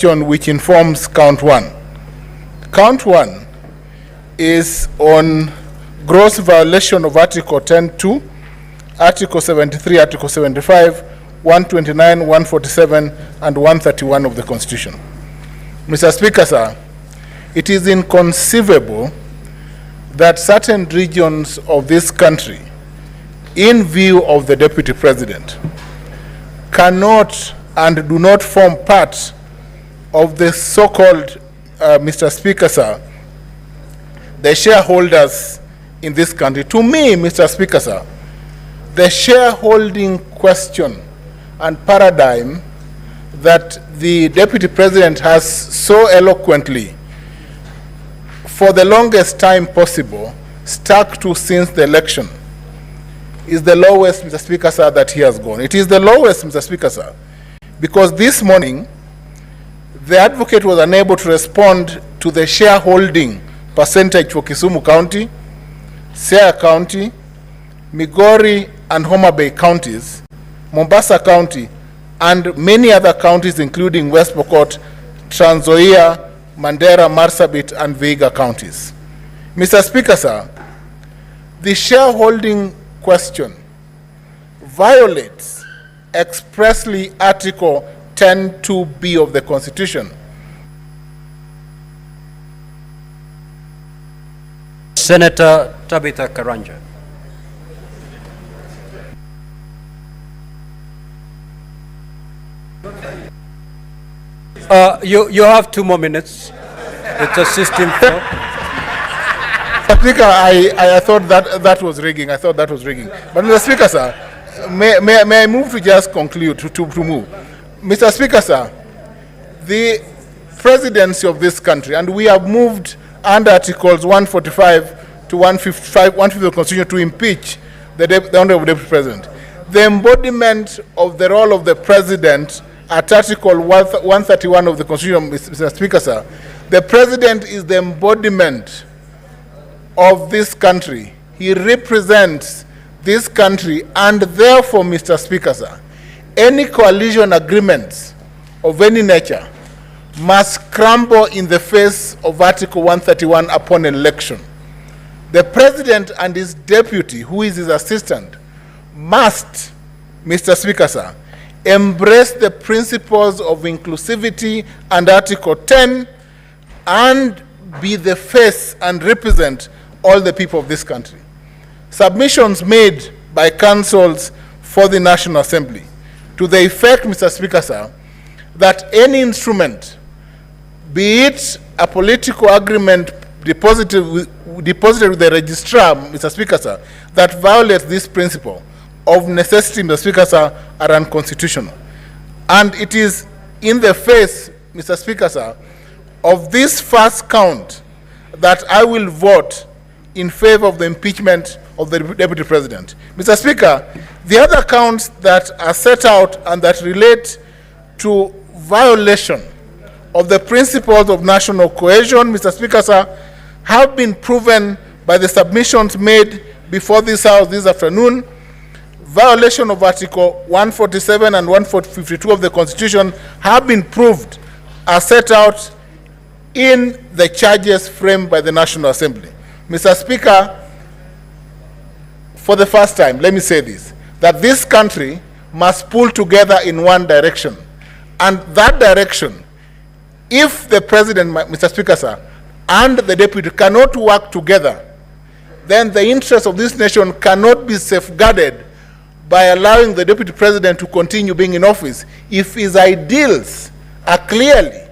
which informs count one. Count one is on gross violation of Article 10.2, Article 73, Article 75, 129, 147, and 131 of the Constitution. Mr. Speaker, sir, it is inconceivable that certain regions of this country, in view of the Deputy President, cannot and do not form part of the so-called, Mr. Speaker, sir, the shareholders in this country. To me, Mr. Speaker, sir, the shareholding question and paradigm that the Deputy President has so eloquently, for the longest time possible, stuck to since the election, is the lowest, Mr. Speaker, sir, that he has gone. It is the lowest, Mr. Speaker, sir, because this morning, the advocate was unable to respond to the shareholding percentage for Kisumu County, Siaya County, Migori and Homa Bay counties, Mombasa County, and many other counties including West Pokot, Trans Nzoia, Mandera, Marsabit, and Vihiga counties. Mr. Speaker, sir, the shareholding question violates expressly Article 10.2b of the Constitution. Senator Tabitha Karanja. You have 2 more minutes. It's a system for. Speaker, I thought that was rigging. I thought that was rigging. But Mr. Speaker, sir, may I move to just conclude, to move? Mr. Speaker, sir, the presidency of this country, and we have moved under Articles 145 to 150 of the Constitution to impeach the Honorable Deputy President. The embodiment of the role of the President at Article 131 of the Constitution, Mr. Speaker, sir, the President is the embodiment of this country. He represents this country, and therefore, Mr. Speaker, sir, any coalition agreements of any nature must crumble in the face of Article 131 upon election. The President and his deputy, who is his assistant, must, Mr. Speaker, sir, embrace the principles of inclusivity and Article 10 and be the face and represent all the people of this country. Submissions made by councils for the National Assembly to the effect, Mr. Speaker, sir, that any instrument, be it a political agreement deposited with the registrar, Mr. Speaker, sir, that violates this principle of necessity, Mr. Speaker, sir, are unconstitutional. And it is in the face, Mr. Speaker, sir, of this first count that I will vote in favor of the impeachment of the Deputy President. Mr. Speaker, the other counts that are set out and that relate to violation of the principles of national cohesion, Mr. Speaker, sir, have been proven by the submissions made before this House this afternoon. Violation of Article 147 and 152 of the Constitution have been proved as set out in the charges framed by the National Assembly. Mr. Speaker, for the first time, let me say this, that this country must pull together in one direction. And that direction, if the President, Mr. Speaker, sir, and the Deputy cannot work together, then the interests of this nation cannot be safeguarded by allowing the Deputy President to continue being in office if his ideals are clearly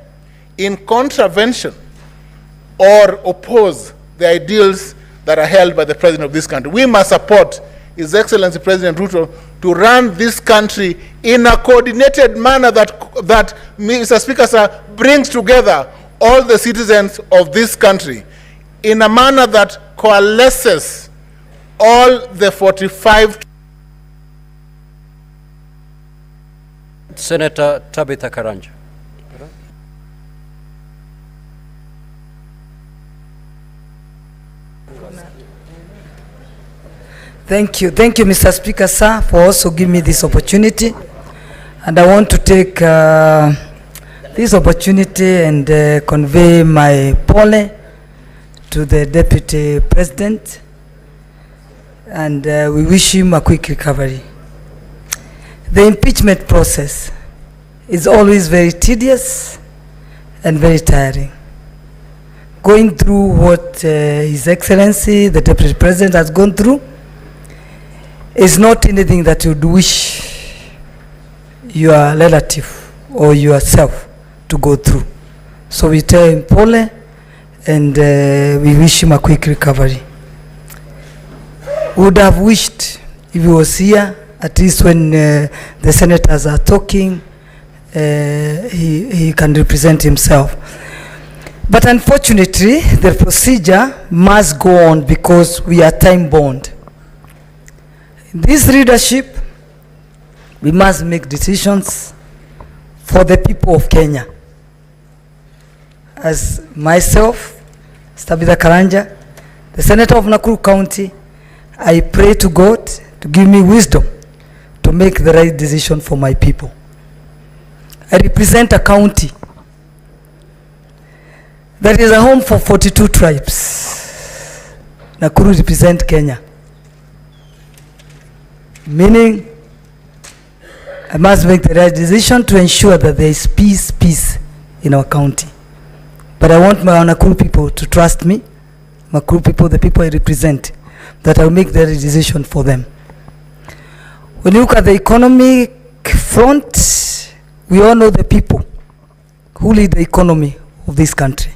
in contravention or oppose the ideals that are held by the President of this country. We must support His Excellency President Ruto to run this country in a coordinated manner that Mr. Speaker, sir, brings together all the citizens of this country in a manner that coalesces all the 45. Senator Tabitha Karanja. Thank you, Mr. Speaker, sir, for also giving me this opportunity. And I want to take the this opportunity and convey my pole to the Deputy President, and we wish him a quick recovery. The impeachment process is always very tedious and very tiring. Going through what His Excellency, the Deputy President, has gone through is not anything that you'd wish your relative or yourself to go through. So we tell him pole, and we wish him a quick recovery. Would have wished if he was here, at least when the senators are talking, he can represent himself. But unfortunately, the procedure must go on because we are time-bound. In this leadership, we must make decisions for the people of Kenya. As myself, Stabitha Karanja, the Senator of Nakuru County, I pray to God to give me wisdom to make the right decision for my people. I represent a county that is a home for 42 tribes. Nakuru represents Kenya. Meaning, I must make the right decision to ensure that there is peace in our county. But I want my Nakuru people to trust me, Nakuru people, the people I represent, that I will make the right decision for them. When you look at the economic front, we all know the people who lead the economy of this country.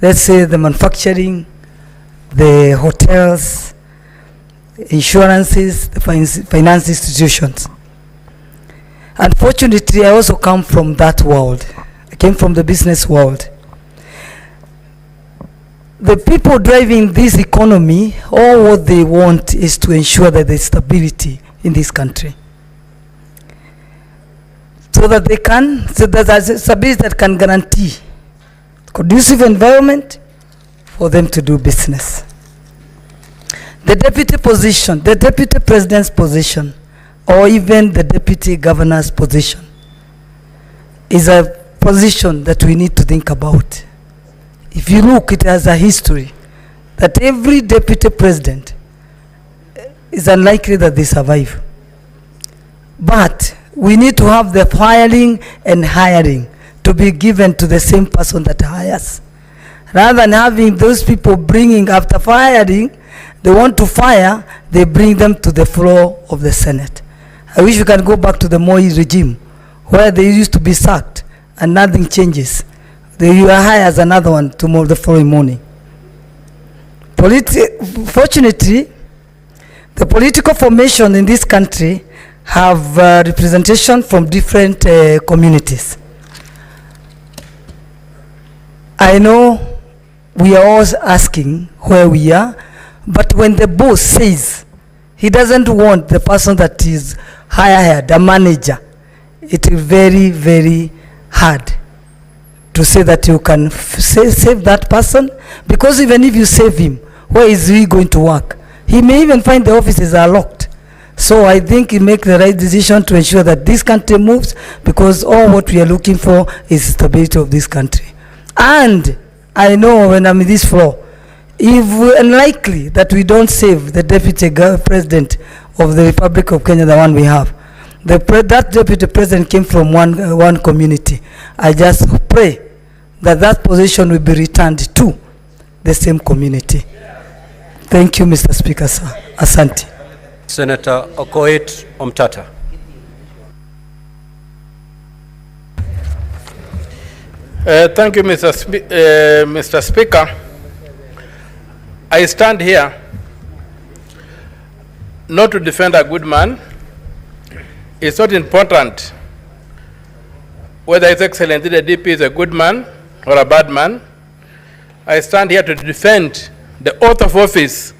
Let's say the manufacturing, the hotels, insurances, the finance institutions. Unfortunately, I also come from that world. I came from the business world. The people driving this economy, all what they want is to ensure that there is stability in this country. So that there's a stability that can guarantee conducive environment for them to do business. The deputy position, the deputy president's position, or even the deputy governor's position is a position that we need to think about. If you look, it has a history that every deputy president is unlikely that they survive. But we need to have the firing and hiring to be given to the same person that hires. Rather than having those people bringing, after firing, they want to fire, they bring them to the floor of the Senate. I wish we can go back to the Moi regime, where they used to be sacked and nothing changes. They hire as another one tomorrow, the following morning. Fortunately, the political formation in this country have representation from different communities. I know we are always asking where we are, but when the boss says he doesn't want the person that is hired, a manager, it is very, very hard to say that you can save that person, because even if you save him, where is he going to work? He may even find the offices are locked. So I think you make the right decision to ensure that this country moves, because all what we are looking for is stability of this country. And I know when I'm in this floor, if unlikely that we don't save the deputy president of the Republic of Kenya, the one we have, that deputy president came from one community. I just pray that that position will be returned to the same community. Thank you, Mr. Speaker, sir. Asante. Senator Okoit Omtata. Thank you, Mr. Speaker. I stand here not to defend a good man. It's not important whether His Excellency the DP is a good man or a bad man. I stand here to defend the oath of office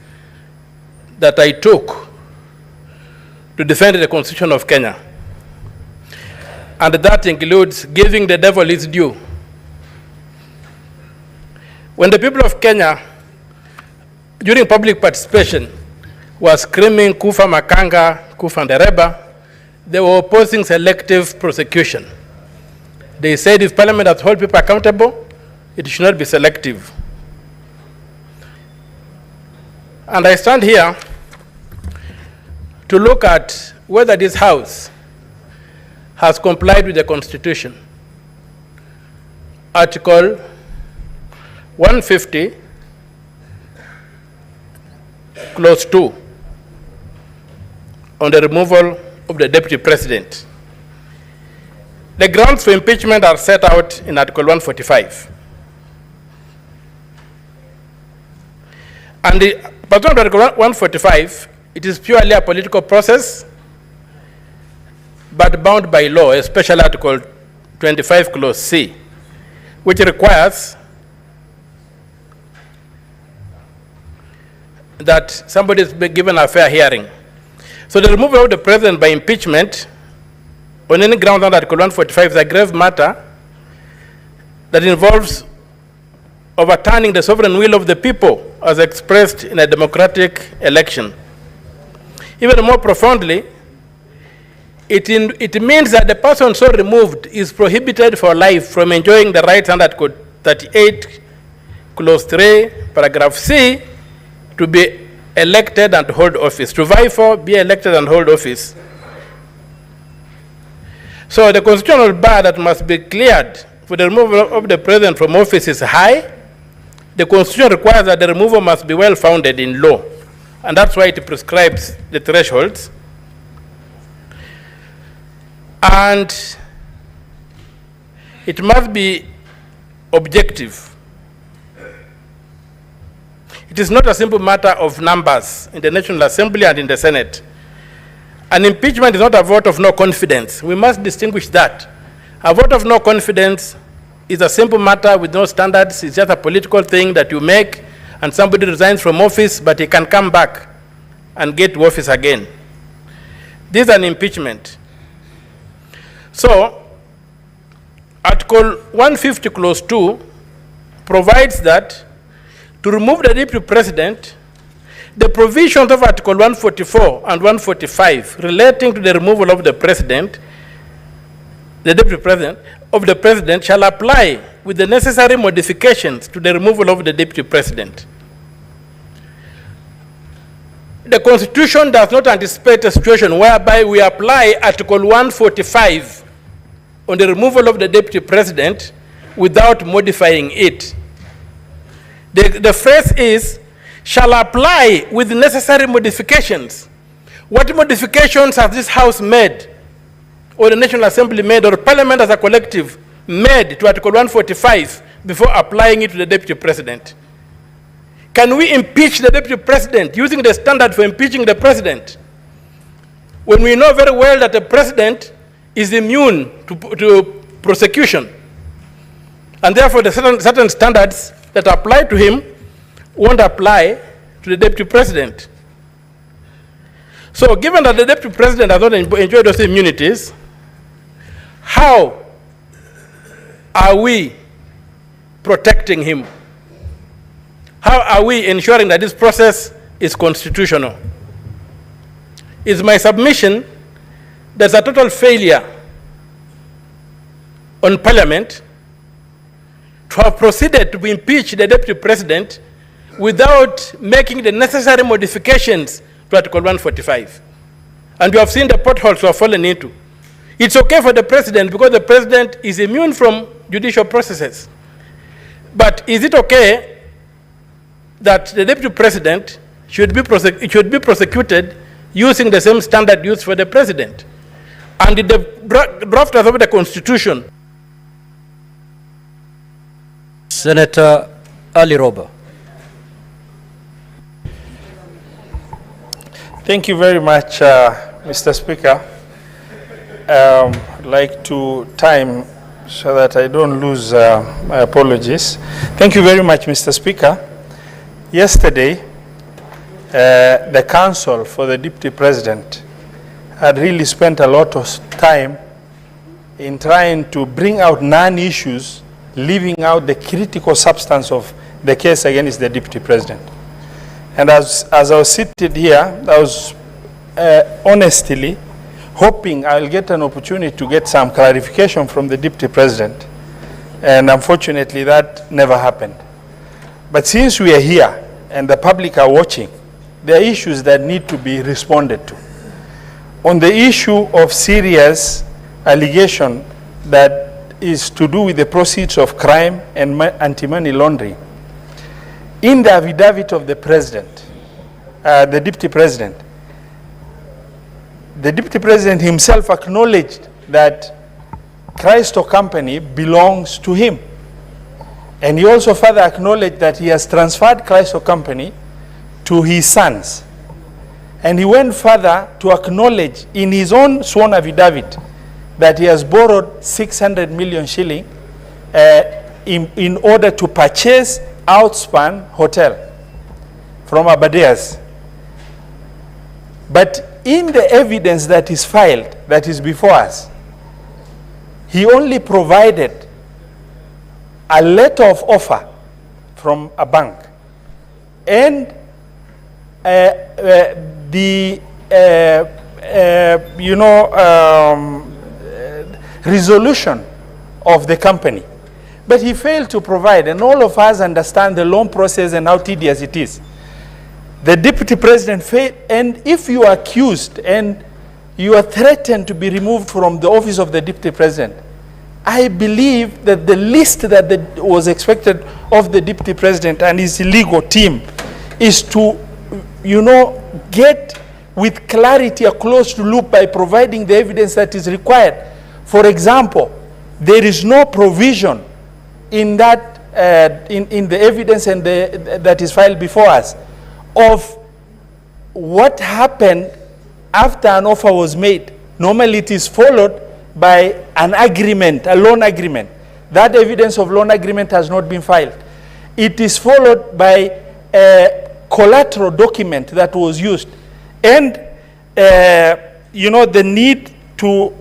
that I took to defend the Constitution of Kenya. And that includes giving the devil his due. When the people of Kenya, during public participation, were screaming Kufa Makanga, Kufa Ndereba, they were opposing selective prosecution. They said if Parliament has to hold people accountable, it should not be selective. And I stand here to look at whether this House has complied with the Constitution. Article 150, Clause 2, on the removal of the Deputy President. The grounds for impeachment are set out in Article 145. And pursuant to Article 145, it is purely a political process, but bound by law, especially Article 25, Clause C, which requires that somebody is given a fair hearing. So the removal of the president by impeachment on any ground under Article 145 is a grave matter that involves overturning the sovereign will of the people as expressed in a democratic election. Even more profoundly, it means that the person so removed is prohibited for life from enjoying the rights under Article 38, Clause 3, Paragraph C, to be elected and hold office, to vie for, be elected and hold office. So the constitutional bar that must be cleared for the removal of the president from office is high. The Constitution requires that the removal must be well founded in law, and that's why it prescribes the thresholds. And it must be objective. It is not a simple matter of numbers in the National Assembly and in the Senate. An impeachment is not a vote of no confidence. We must distinguish that. A vote of no confidence is a simple matter with no standards. It's just a political thing that you make, and somebody resigns from office, but he can come back and get to office again. This is an impeachment. So, Article 150, Clause 2 provides that to remove the Deputy President, the provisions of Article 144 and 145 relating to the removal of the President, the Deputy President, of the President shall apply with the necessary modifications to the removal of the Deputy President. The Constitution does not anticipate a situation whereby we apply Article 145 on the removal of the Deputy President without modifying it. The phrase is, shall apply with necessary modifications. What modifications has this House made, or the National Assembly made, or Parliament as a collective made to Article 145 before applying it to the Deputy President? Can we impeach the Deputy President using the standard for impeaching the President, when we know very well that the President is immune to prosecution, and therefore the certain standards that apply to him won't apply to the Deputy President? So given that the Deputy President has not enjoyed those immunities, how are we protecting him? How are we ensuring that this process is constitutional? It's my submission there's a total failure on Parliament to have proceeded to impeach the Deputy President without making the necessary modifications to Article 145. And you have seen the potholes we have fallen into. It's okay for the President because the President is immune from judicial processes. But is it okay that the Deputy President should be prosecuted using the same standard used for the President? And in the drafters of the Constitution. Senator Ali Roba. Thank you very much, Mr. Speaker. I'd like to time so that I don't lose my apologies. Thank you very much, Mr. Speaker. Yesterday, the Council for the Deputy President had really spent a lot of time in trying to bring out non-issues, leaving out the critical substance of the case against the Deputy President. And as I was seated here, I was honestly hoping I'll get an opportunity to get some clarification from the Deputy President. And unfortunately, that never happened. But since we are here and the public are watching, there are issues that need to be responded to. On the issue of serious allegation that is to do with the proceeds of crime and anti-money laundering, in the affidavit of the President, the Deputy President himself acknowledged that Christo Company belongs to him. And he also further acknowledged that he has transferred Christo Company to his sons. And he went further to acknowledge in his own sworn affidavit that he has borrowed 600 million shilling in order to purchase Outspan Hotel from Abadeas. But in the evidence that is filed, that is before us, he only provided a letter of offer from a bank and resolution of the company. But he failed to provide, and all of us understand the loan process and how tedious it is. The Deputy President failed, and if you are accused and you are threatened to be removed from the office of the Deputy President, I believe that the least that was expected of the Deputy President and his legal team is to, get with clarity a closed loop by providing the evidence that is required. For example, there is no provision in that in the evidence and that is filed before us of what happened after an offer was made. Normally it is followed by an agreement, a loan agreement. That evidence of loan agreement has not been filed. It is followed by a collateral document that was used. And, the need to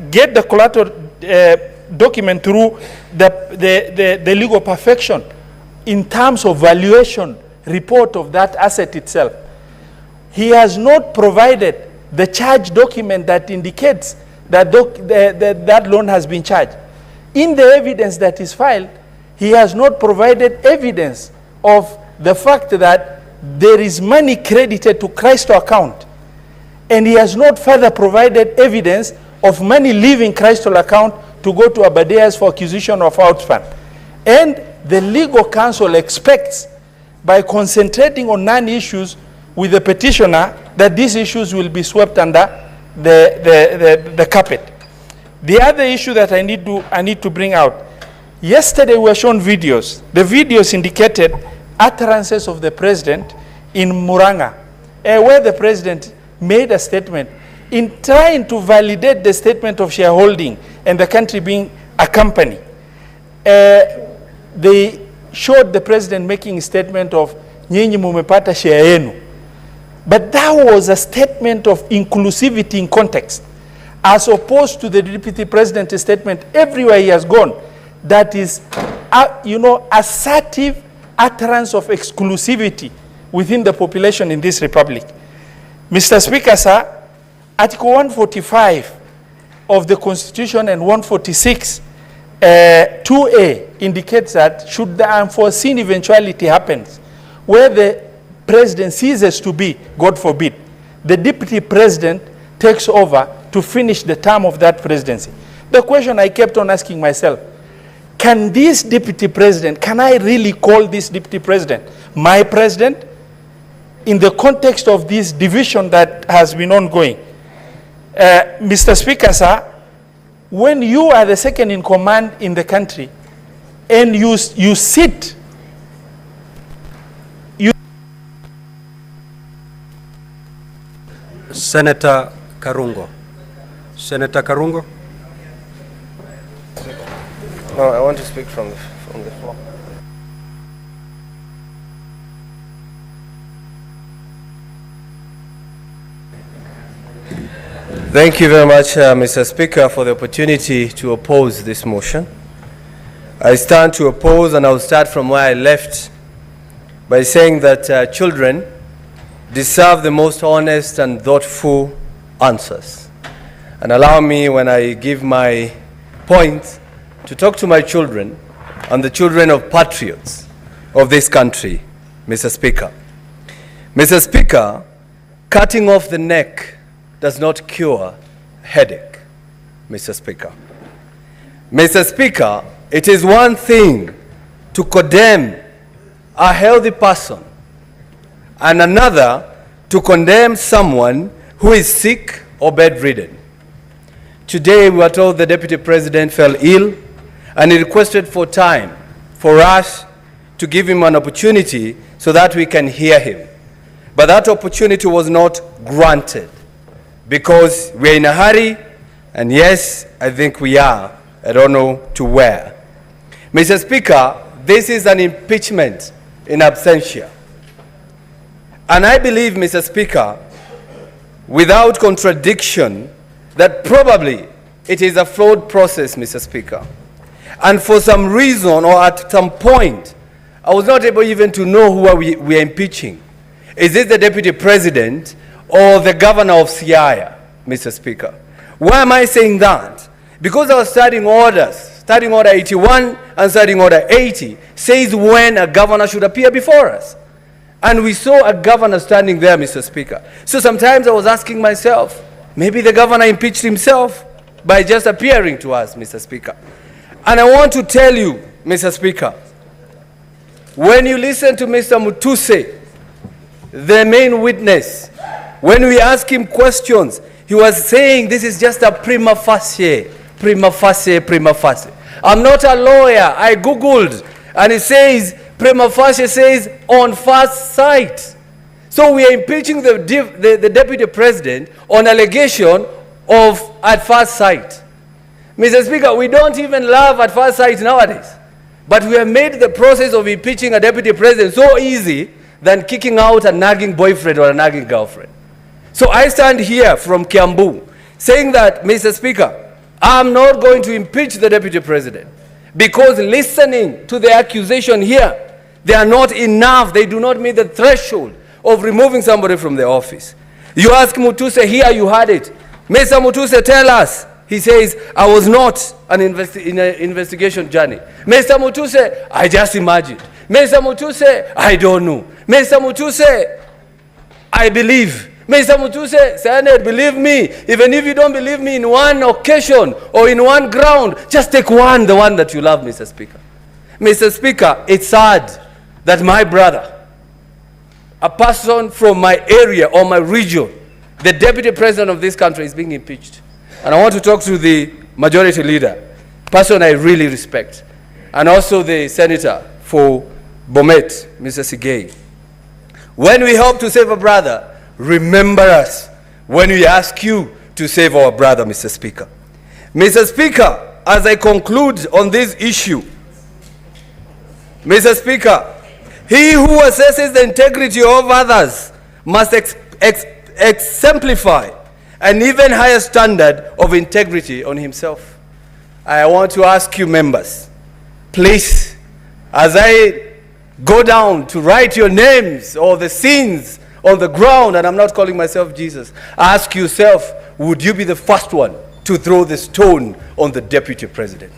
get the collateral document through the legal perfection in terms of valuation report of that asset itself. He has not provided the charge document that indicates that that loan has been charged. In the evidence that is filed, he has not provided evidence of the fact that there is money credited to Christo account. And he has not further provided evidence of money leaving Christo account to go to Abadeas for acquisition of Outspan. And the legal counsel expects, by concentrating on non-issues with the petitioner, that these issues will be swept under the carpet. The other issue that I need to bring out, yesterday we were shown videos. The videos indicated utterances of the president in Muranga, where the president made a statement in trying to validate the statement of shareholding and the country being a company. They showed the president making a statement of nyinyi mumepata share yenu. But that was a statement of inclusivity in context, as opposed to the Deputy President's statement everywhere he has gone, that is, assertive utterance of exclusivity within the population in this republic. Mr. Speaker, sir, Article 145 of the Constitution and 146 2A indicates that should the unforeseen eventuality happens, where the president ceases to be, God forbid, the Deputy President takes over to finish the term of that presidency. The question I kept on asking myself, can this Deputy President, can I really call this Deputy President my president in the context of this division that has been ongoing? Mr. Speaker, sir, when you are the second in command in the country and you sit, Senator Karungo. Senator Karungo. No, I want to speak from the floor. Thank you very much, Mr. Speaker, for the opportunity to oppose this motion. I stand to oppose, and I'll start from where I left by saying that children deserve the most honest and thoughtful answers. and allow me, when I give my point, to talk to my children and the children of patriots of this country, Mr. Speaker. Mr. Speaker, cutting off the neck does not cure headache, Mr. Speaker. Mr. Speaker, it is one thing to condemn a healthy person and another to condemn someone who is sick or bedridden. Today, we were told the Deputy President fell ill and he requested for time for us to give him an opportunity so that we can hear him. But that opportunity was not granted because we're in a hurry, and yes, I think we are. I don't know to where. Mr. Speaker, this is an impeachment in absentia. And I believe, Mr. Speaker, without contradiction, that probably it is a flawed process, Mr. Speaker. And for some reason or at some point, I was not able even to know who we are impeaching. Is it the Deputy President or the Governor of Siaya, Mr. Speaker? Why am I saying that? Because our standing orders, Standing Order 81 and Standing Order 80, says when a governor should appear before us. And we saw a governor standing there, Mr. Speaker. So sometimes I was asking myself, maybe the governor impeached himself by just appearing to us, Mr. Speaker. And I want to tell you, Mr. Speaker, when you listen to Mr. Mutuse, the main witness, when we ask him questions, he was saying this is just a prima facie. I'm not a lawyer. I Googled, and it says, prima facie says on first sight. So we are impeaching the Deputy President on allegation of at first sight. Mr. Speaker, we don't even love at first sight nowadays. But we have made the process of impeaching a Deputy President so easy than kicking out a nagging boyfriend or a nagging girlfriend. So I stand here from Kiambu saying that, Mr. Speaker, I'm not going to impeach the Deputy President because listening to the accusation here, they are not enough. They do not meet the threshold of removing somebody from the office. You ask Mutuse here, you had it. Mr. Mutuse, tell us. He says, I was not in an investigation journey. Mr. Mutuse, I just imagined. Mr. Mutuse, I don't know. Mr. Mutuse, I believe. Mr. Mutuse, Senate, believe me. Even if you don't believe me in one occasion or in one ground, just take one, the one that you love, Mr. Speaker. Mr. Speaker, it's sad that my brother, a person from my area or my region, the Deputy President of this country, is being impeached. And I want to talk to the majority leader, person I really respect, and also the senator for Bomet, Mr. Sigei. When we help to save a brother, remember us when we ask you to save our brother, Mr. Speaker. Mr. Speaker, as I conclude on this issue, Mr. Speaker, he who assesses the integrity of others must exemplify an even higher standard of integrity on himself. I want to ask you members, please, as I go down to write your names or the sins on the ground, and I'm not calling myself Jesus, ask yourself, would you be the first one to throw the stone on the Deputy President?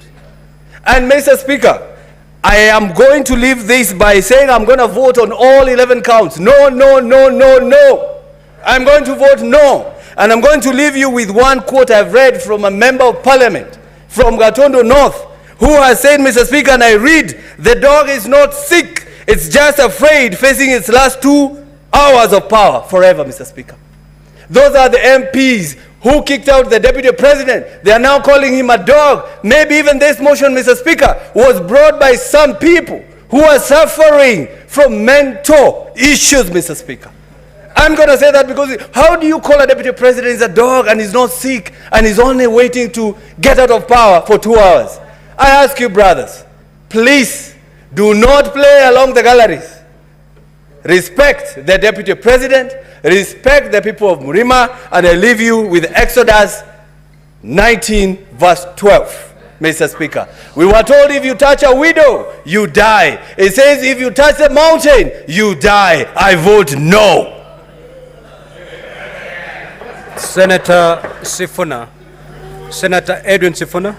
And Mr. Speaker, I am going to leave this by saying I'm going to vote on all 11 counts. No, no, no, no, no. I'm going to vote no. And I'm going to leave you with one quote I've read from a member of parliament from Gatondo North, who has said, Mr. Speaker, and I read, the dog is not sick, it's just afraid, facing its last 2 hours of power forever, Mr. Speaker. Those are the MPs who kicked out the Deputy President. They are now calling him a dog. Maybe even this motion, Mr. Speaker, was brought by some people who are suffering from mental issues, Mr. Speaker. I'm going to say that because how do you call a Deputy President is a dog and he's not sick and he's only waiting to get out of power for 2 hours? I ask you, brothers, please do not play along the galleries. Respect the Deputy President, respect the people of Murima, and I leave you with Exodus 19 verse 12, Mr. Speaker. We were told if you touch a widow, you die. It says if you touch the mountain, you die. I vote no. Senator Sifuna. Senator Edwin Sifuna.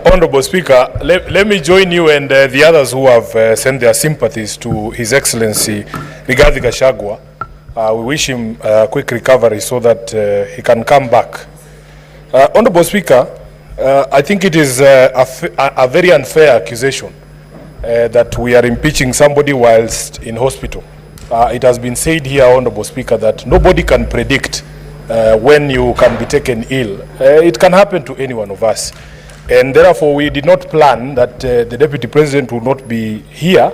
Honorable Speaker, let me join you and the others who have sent their sympathies to His Excellency Rigathi Gachagua. We wish him a quick recovery so that he can come back. Honorable Speaker, I think it is a very unfair accusation that we are impeaching somebody whilst in hospital. It has been said here, Honorable Speaker, that nobody can predict when you can be taken ill. It can happen to any one of us. And therefore, we did not plan that the Deputy President would not be here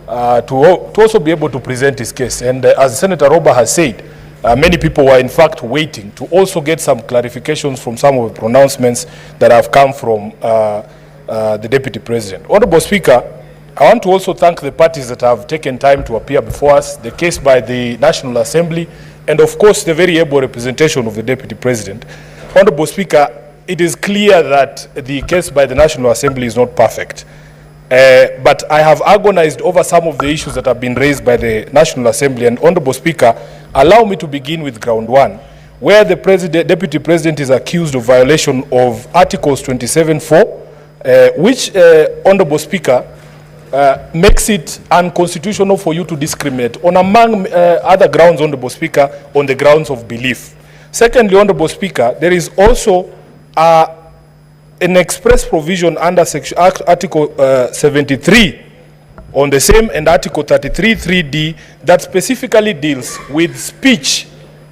to also be able to present his case. And as Senator Roba has said, many people were in fact waiting to also get some clarifications from some of the pronouncements that have come from the Deputy President. Honorable Speaker, I want to also thank the parties that have taken time to appear before us, the case by the National Assembly, and of course the very able representation of the Deputy President. Honorable Speaker, it is clear that the case by the National Assembly is not perfect. But I have agonized over some of the issues that have been raised by the National Assembly. And Honorable Speaker, allow me to begin with ground one, where the Deputy President is accused of violation of Articles 27(4), which, Honorable Speaker, makes it unconstitutional for you to discriminate on, among other grounds, Honorable Speaker, on the grounds of belief. Secondly, Honorable Speaker, there is also an express provision under Article 73 on the same, and Article 33(3)(d) that specifically deals with speech,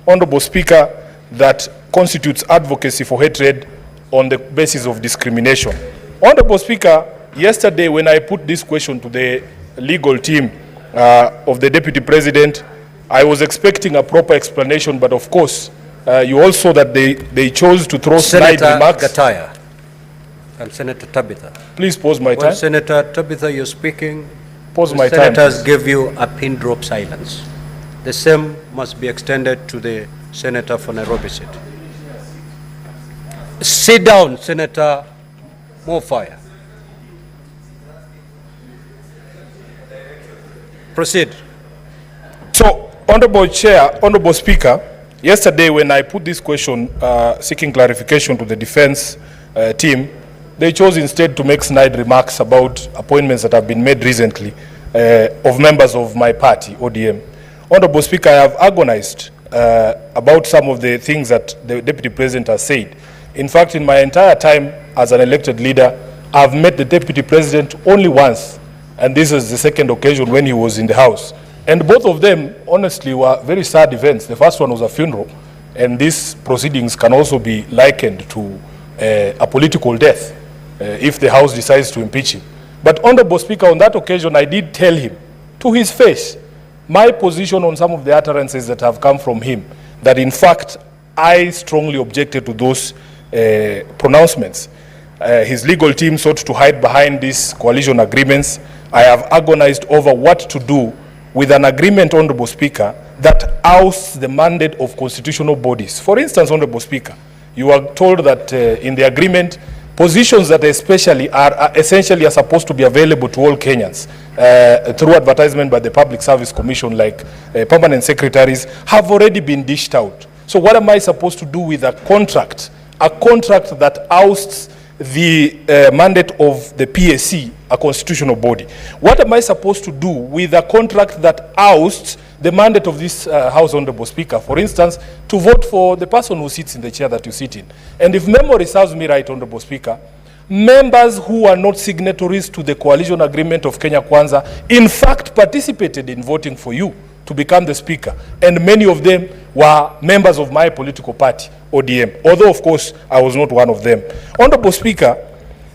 Honorable Speaker, that constitutes advocacy for hatred on the basis of discrimination. Honorable Speaker, yesterday when I put this question to the legal team of the Deputy President, I was expecting a proper explanation, but of course, you all saw that they chose to throw snide remarks. Senator Gataya and Senator Tabitha. Please pause my time. Senator Tabitha, you're speaking. Pause my time. Senators give you a pin drop silence. The same must be extended to the Senator for Nairobi City. Sit down, Senator Mofire. Proceed. So, Honorable Chair, Honorable Speaker, yesterday when I put this question seeking clarification to the defense team, they chose instead to make snide remarks about appointments that have been made recently of members of my party, ODM. Honorable Speaker, I have agonized about some of the things that the Deputy President has said. In fact, in my entire time as an elected leader, I've met the Deputy President only once, and this is the second occasion when he was in the House. And both of them, honestly, were very sad events. The first one was a funeral, and these proceedings can also be likened to a political death if the House decides to impeach him. But Honorable Speaker, on that occasion, I did tell him to his face my position on some of the utterances that have come from him, that in fact, I strongly objected to those pronouncements. His legal team sought to hide behind these coalition agreements. I have agonized over what to do with an agreement, Honorable Speaker, that ousts the mandate of constitutional bodies. For instance, Honorable Speaker, you are told that in the agreement, positions that especially are essentially are supposed to be available to all Kenyans through advertisement by the Public Service Commission, like permanent secretaries, have already been dished out. So what am I supposed to do with a contract that ousts the mandate of the PSC, a constitutional body? What am I supposed to do with a contract that ousts the mandate of this House, Honorable Speaker? For instance, to vote for the person who sits in the chair that you sit in. And if memory serves me right, Honorable Speaker, members who are not signatories to the coalition agreement of Kenya Kwanza, in fact, participated in voting for you to become the Speaker. And many of them were members of my political party, ODM, although, of course, I was not one of them. Honorable Speaker,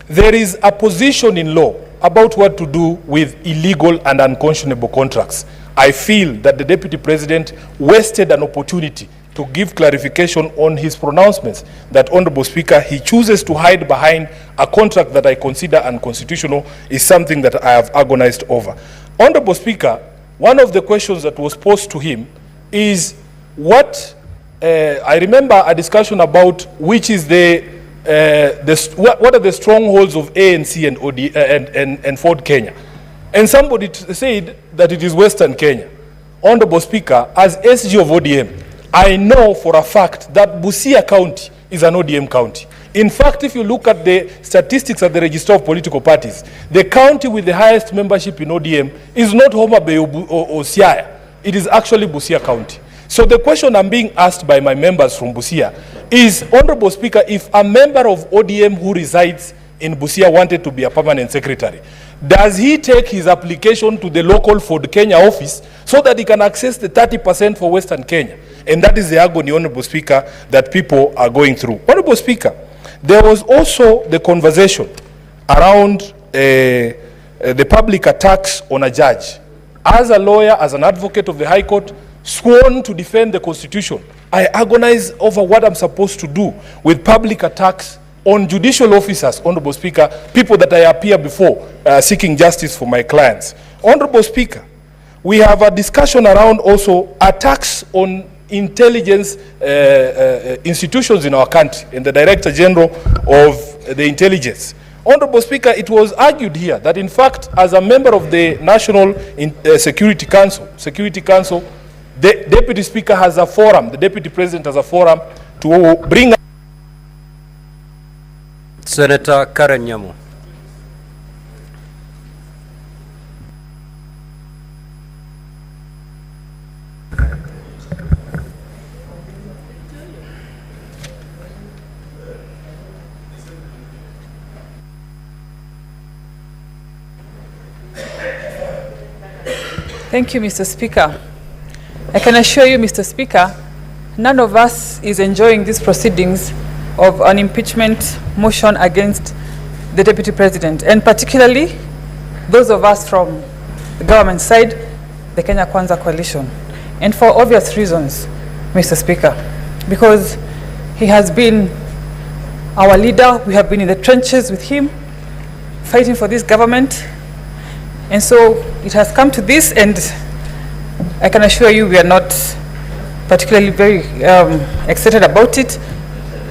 there is a position in law about what to do with illegal and unconscionable contracts. I feel that the Deputy President wasted an opportunity to give clarification on his pronouncements, that, Honorable Speaker, he chooses to hide behind a contract that I consider unconstitutional is something that I have agonized over. Honorable Speaker, one of the questions that was posed to him is what, I remember a discussion about which is what are the strongholds of ANC and Ford Kenya. And somebody said that it is Western Kenya. Honorable Speaker, as SG of ODM, I know for a fact that Busia County is an ODM county. In fact, if you look at the statistics at the Register of Political Parties, the county with the highest membership in ODM is not Homa Bay or Siaya. It is actually Busia County. So the question I'm being asked by my members from Busia is, Honorable Speaker, if a member of ODM who resides in Busia wanted to be a permanent secretary, does he take his application to the local Ford Kenya office so that he can access the 30% for Western Kenya? And that is the agony, Honorable Speaker, that people are going through. Honorable Speaker, there was also the conversation around the public attacks on a judge. As a lawyer, as an advocate of the High Court, sworn to defend the Constitution, I agonize over what I'm supposed to do with public attacks on judicial officers, Honorable Speaker, people that I appear before seeking justice for my clients. Honorable Speaker, we have a discussion around also attacks on intelligence institutions in our country and the Director General of the Intelligence. Honorable Speaker, it was argued here that in fact, as a member of the National Security Council, the Deputy Speaker has a forum, the Deputy President has a forum to bring up Senator Karen Nyamu. Thank you, Mr. Speaker. I can assure you, Mr. Speaker, none of us is enjoying these proceedings of an impeachment motion against the Deputy President, and particularly those of us from the government side, the Kenya Kwanza Coalition, and for obvious reasons, Mr. Speaker, because he has been our leader. We have been in the trenches with him, fighting for this government, and so it has come to this, and I can assure you we are not particularly very excited about it.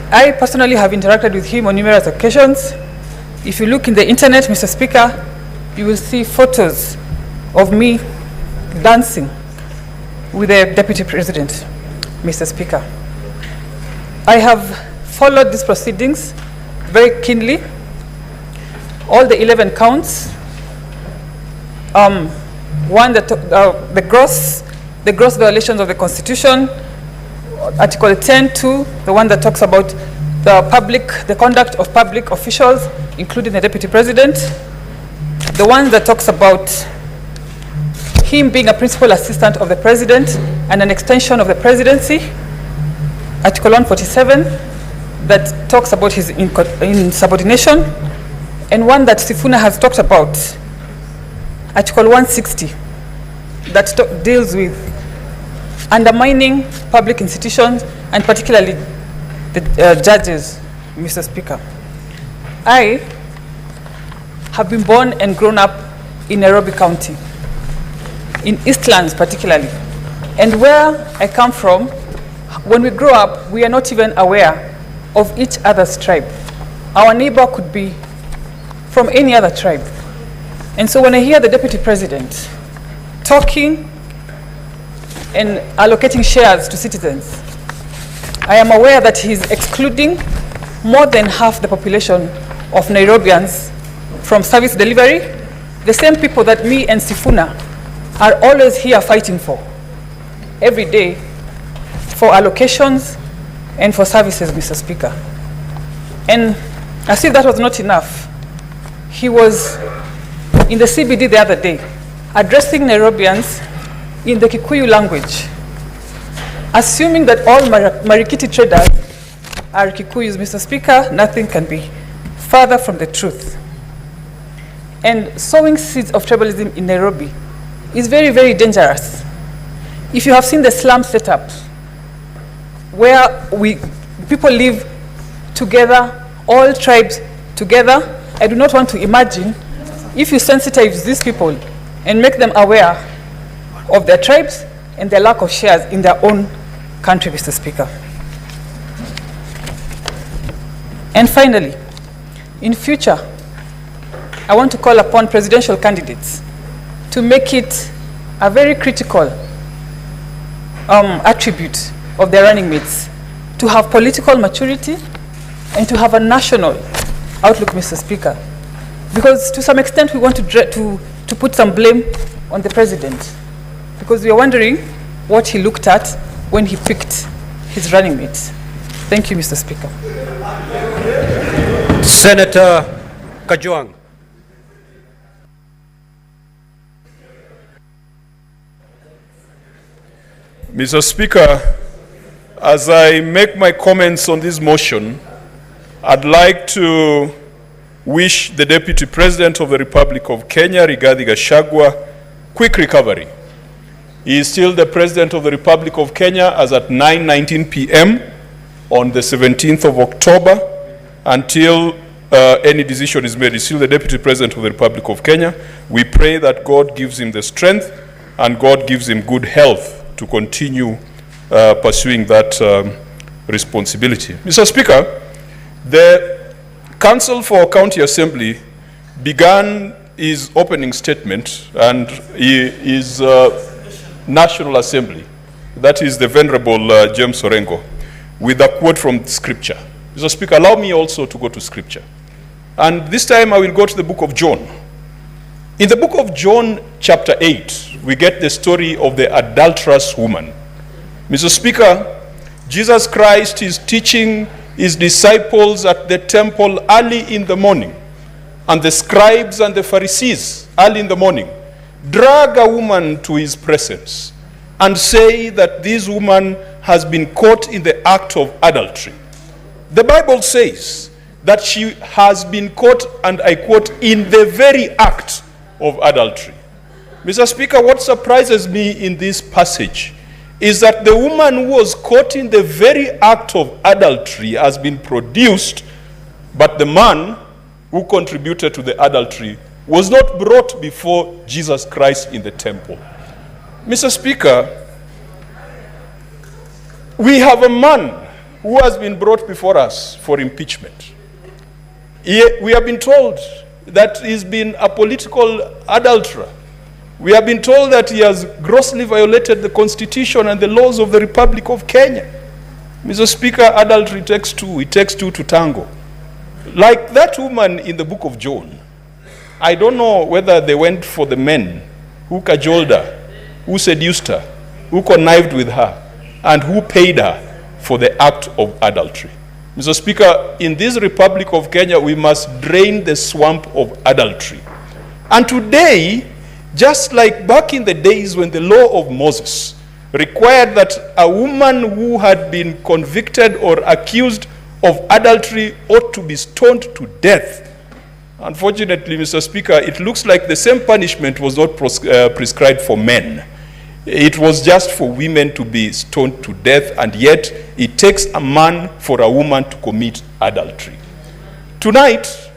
I personally have interacted with him on numerous occasions. If you look in the internet, Mr. Speaker, you will see photos of me dancing with the Deputy President, Mr. Speaker. I have followed these proceedings very keenly. All the 11 counts, one that the gross violations of the Constitution, Article 10(2), the one that talks about the conduct of public officials, including the Deputy President, the one that talks about him being a principal assistant of the President and an extension of the presidency, Article 147, that talks about his insubordination, and one that Sifuna has talked about, Article 160, that deals with undermining public institutions, and particularly the judges, Mr. Speaker. I have been born and grown up in Nairobi County, in Eastlands particularly. And where I come from, when we grow up, we are not even aware of each other's tribe. Our neighbor could be from any other tribe. And so when I hear the Deputy President talking and allocating shares to citizens, I am aware that he's excluding more than half the population of Nairobians from service delivery, the same people that me and Sifuna are always here fighting for, every day, for allocations and for services, Mr. Speaker. And as if that was not enough, he was in the CBD the other day, addressing Nairobians in the Kikuyu language, assuming that all Marikiti traders are Kikuyus, Mr. Speaker. Nothing can be further from the truth. And sowing seeds of tribalism in Nairobi is very, very dangerous. If you have seen the slum setup, where people live together, all tribes together, I do not want to imagine if you sensitize these people and make them aware of their tribes and their lack of shares in their own country, Mr. Speaker. And finally, in future, I want to call upon presidential candidates to make it a very critical attribute of their running mates to have political maturity and to have a national outlook, Mr. Speaker. Because to some extent we want to put some blame on the president, because we are wondering what he looked at when he picked his running mates. Thank you, Mr. Speaker. Senator Kajwang. Mr. Speaker, as I make my comments on this motion, I'd like to wish the Deputy President of the Republic of Kenya, Rigathi Gachagua, quick recovery. He is still the President of the Republic of Kenya as at 9:19 p.m. on the 17th of October until any decision is made. He's still the Deputy President of the Republic of Kenya. We pray that God gives him the strength and God gives him good health to continue pursuing that responsibility. Mr. Speaker, the Council for County Assembly began his opening statement and his National Assembly, that is the Venerable James Orengo, with a quote from Scripture. Mr. Speaker, allow me also to go to Scripture. And this time I will go to the book of John. In the book of John, chapter 8, we get the story of the adulterous woman. Mr. Speaker, Jesus Christ is teaching his disciples at the temple early in the morning, and the scribes and the Pharisees early in the morning drag a woman to his presence and say that this woman has been caught in the act of adultery. The Bible says that she has been caught, and I quote, in the very act of adultery. Mr. Speaker, what surprises me in this passage is that the woman who was caught in the very act of adultery has been produced, but the man who contributed to the adultery was not brought before Jesus Christ in the temple. Mr. Speaker, we have a man who has been brought before us for impeachment. We have been told that he's been a political adulterer. We have been told that he has grossly violated the Constitution and the laws of the Republic of Kenya. Mr. Speaker, adultery takes two. It takes two to tango. Like that woman in the book of John, I don't know whether they went for the men who cajoled her, who seduced her, who connived with her, and who paid her for the act of adultery. Mr. Speaker, in this Republic of Kenya, we must drain the swamp of adultery. And today, just like back in the days when the law of Moses required that a woman who had been convicted or accused of adultery ought to be stoned to death. Unfortunately, Mr. Speaker, it looks like the same punishment was not prescribed for men. It was just for women to be stoned to death, and yet it takes a man for a woman to commit adultery. Tonight,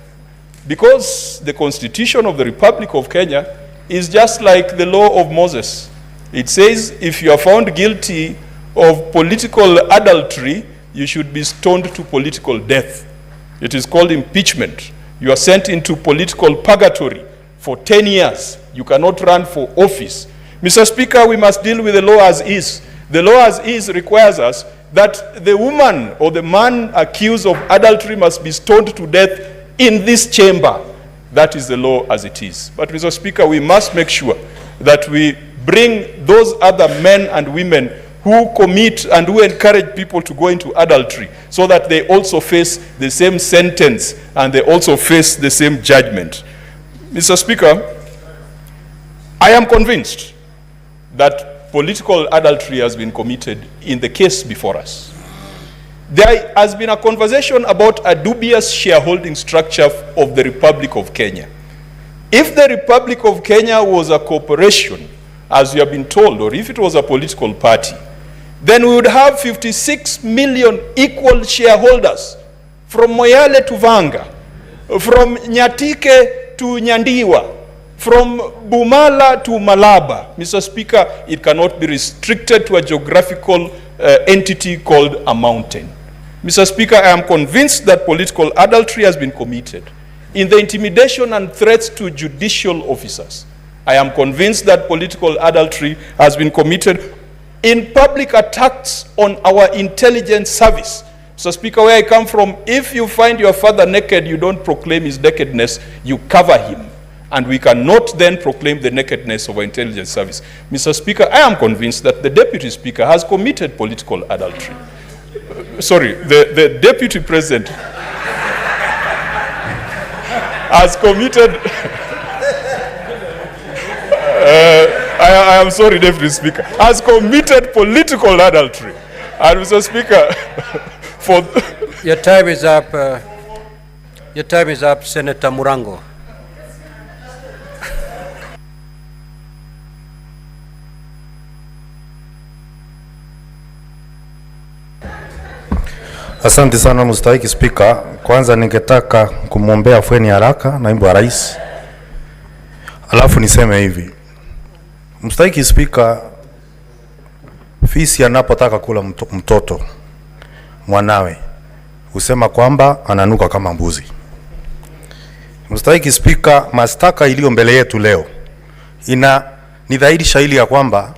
because the Constitution of the Republic of Kenya is just like the law of Moses, it says if you are found guilty of political adultery, you should be stoned to political death. It is called impeachment. You are sent into political purgatory for 10 years. You cannot run for office. Mr. Speaker, we must deal with the law as is. The law as is requires us that the woman or the man accused of adultery must be stoned to death in this chamber. That is the law as it is. But, Mr. Speaker, we must make sure that we bring those other men and women who commit and who encourage people to go into adultery so that they also face the same sentence and they also face the same judgment. Mr. Speaker, I am convinced that political adultery has been committed in the case before us. There has been a conversation about a dubious shareholding structure of the Republic of Kenya. If the Republic of Kenya was a corporation, as we have been told, or if it was a political party, then we would have 56 million equal shareholders from Moyale to Vanga, from Nyatike to Nyandiwa, from Bumala to Malaba. Mr. Speaker, it cannot be restricted to a geographical entity called a mountain. Mr. Speaker, I am convinced that political adultery has been committed in the intimidation and threats to judicial officers. I am convinced that political adultery has been committed in public attacks on our intelligence service. So, Speaker, where I come from, if you find your father naked, you don't proclaim his nakedness, you cover him. And we cannot then proclaim the nakedness of our intelligence service. Mr. Speaker, I am convinced that the Deputy Speaker has committed political adultery. Sorry, the Deputy President has committed... I am sorry, Deputy Speaker, has committed political adultery. And Mr. Speaker, for... Your time is up. Your time is up, Senator Murango. Asante sana mstahiki Spika. Kwanza ningetaka kumwombea afueni haraka naibu wa rais. Alafu niseme hivi. Mstahiki Spika, fisi anapotaka kula mtoto mwanawe husema kwamba ananuka kama mbuzi. Mstahiki Spika, mashtaka iliyo mbele yetu leo ni dhahiri shahidi ya kwamba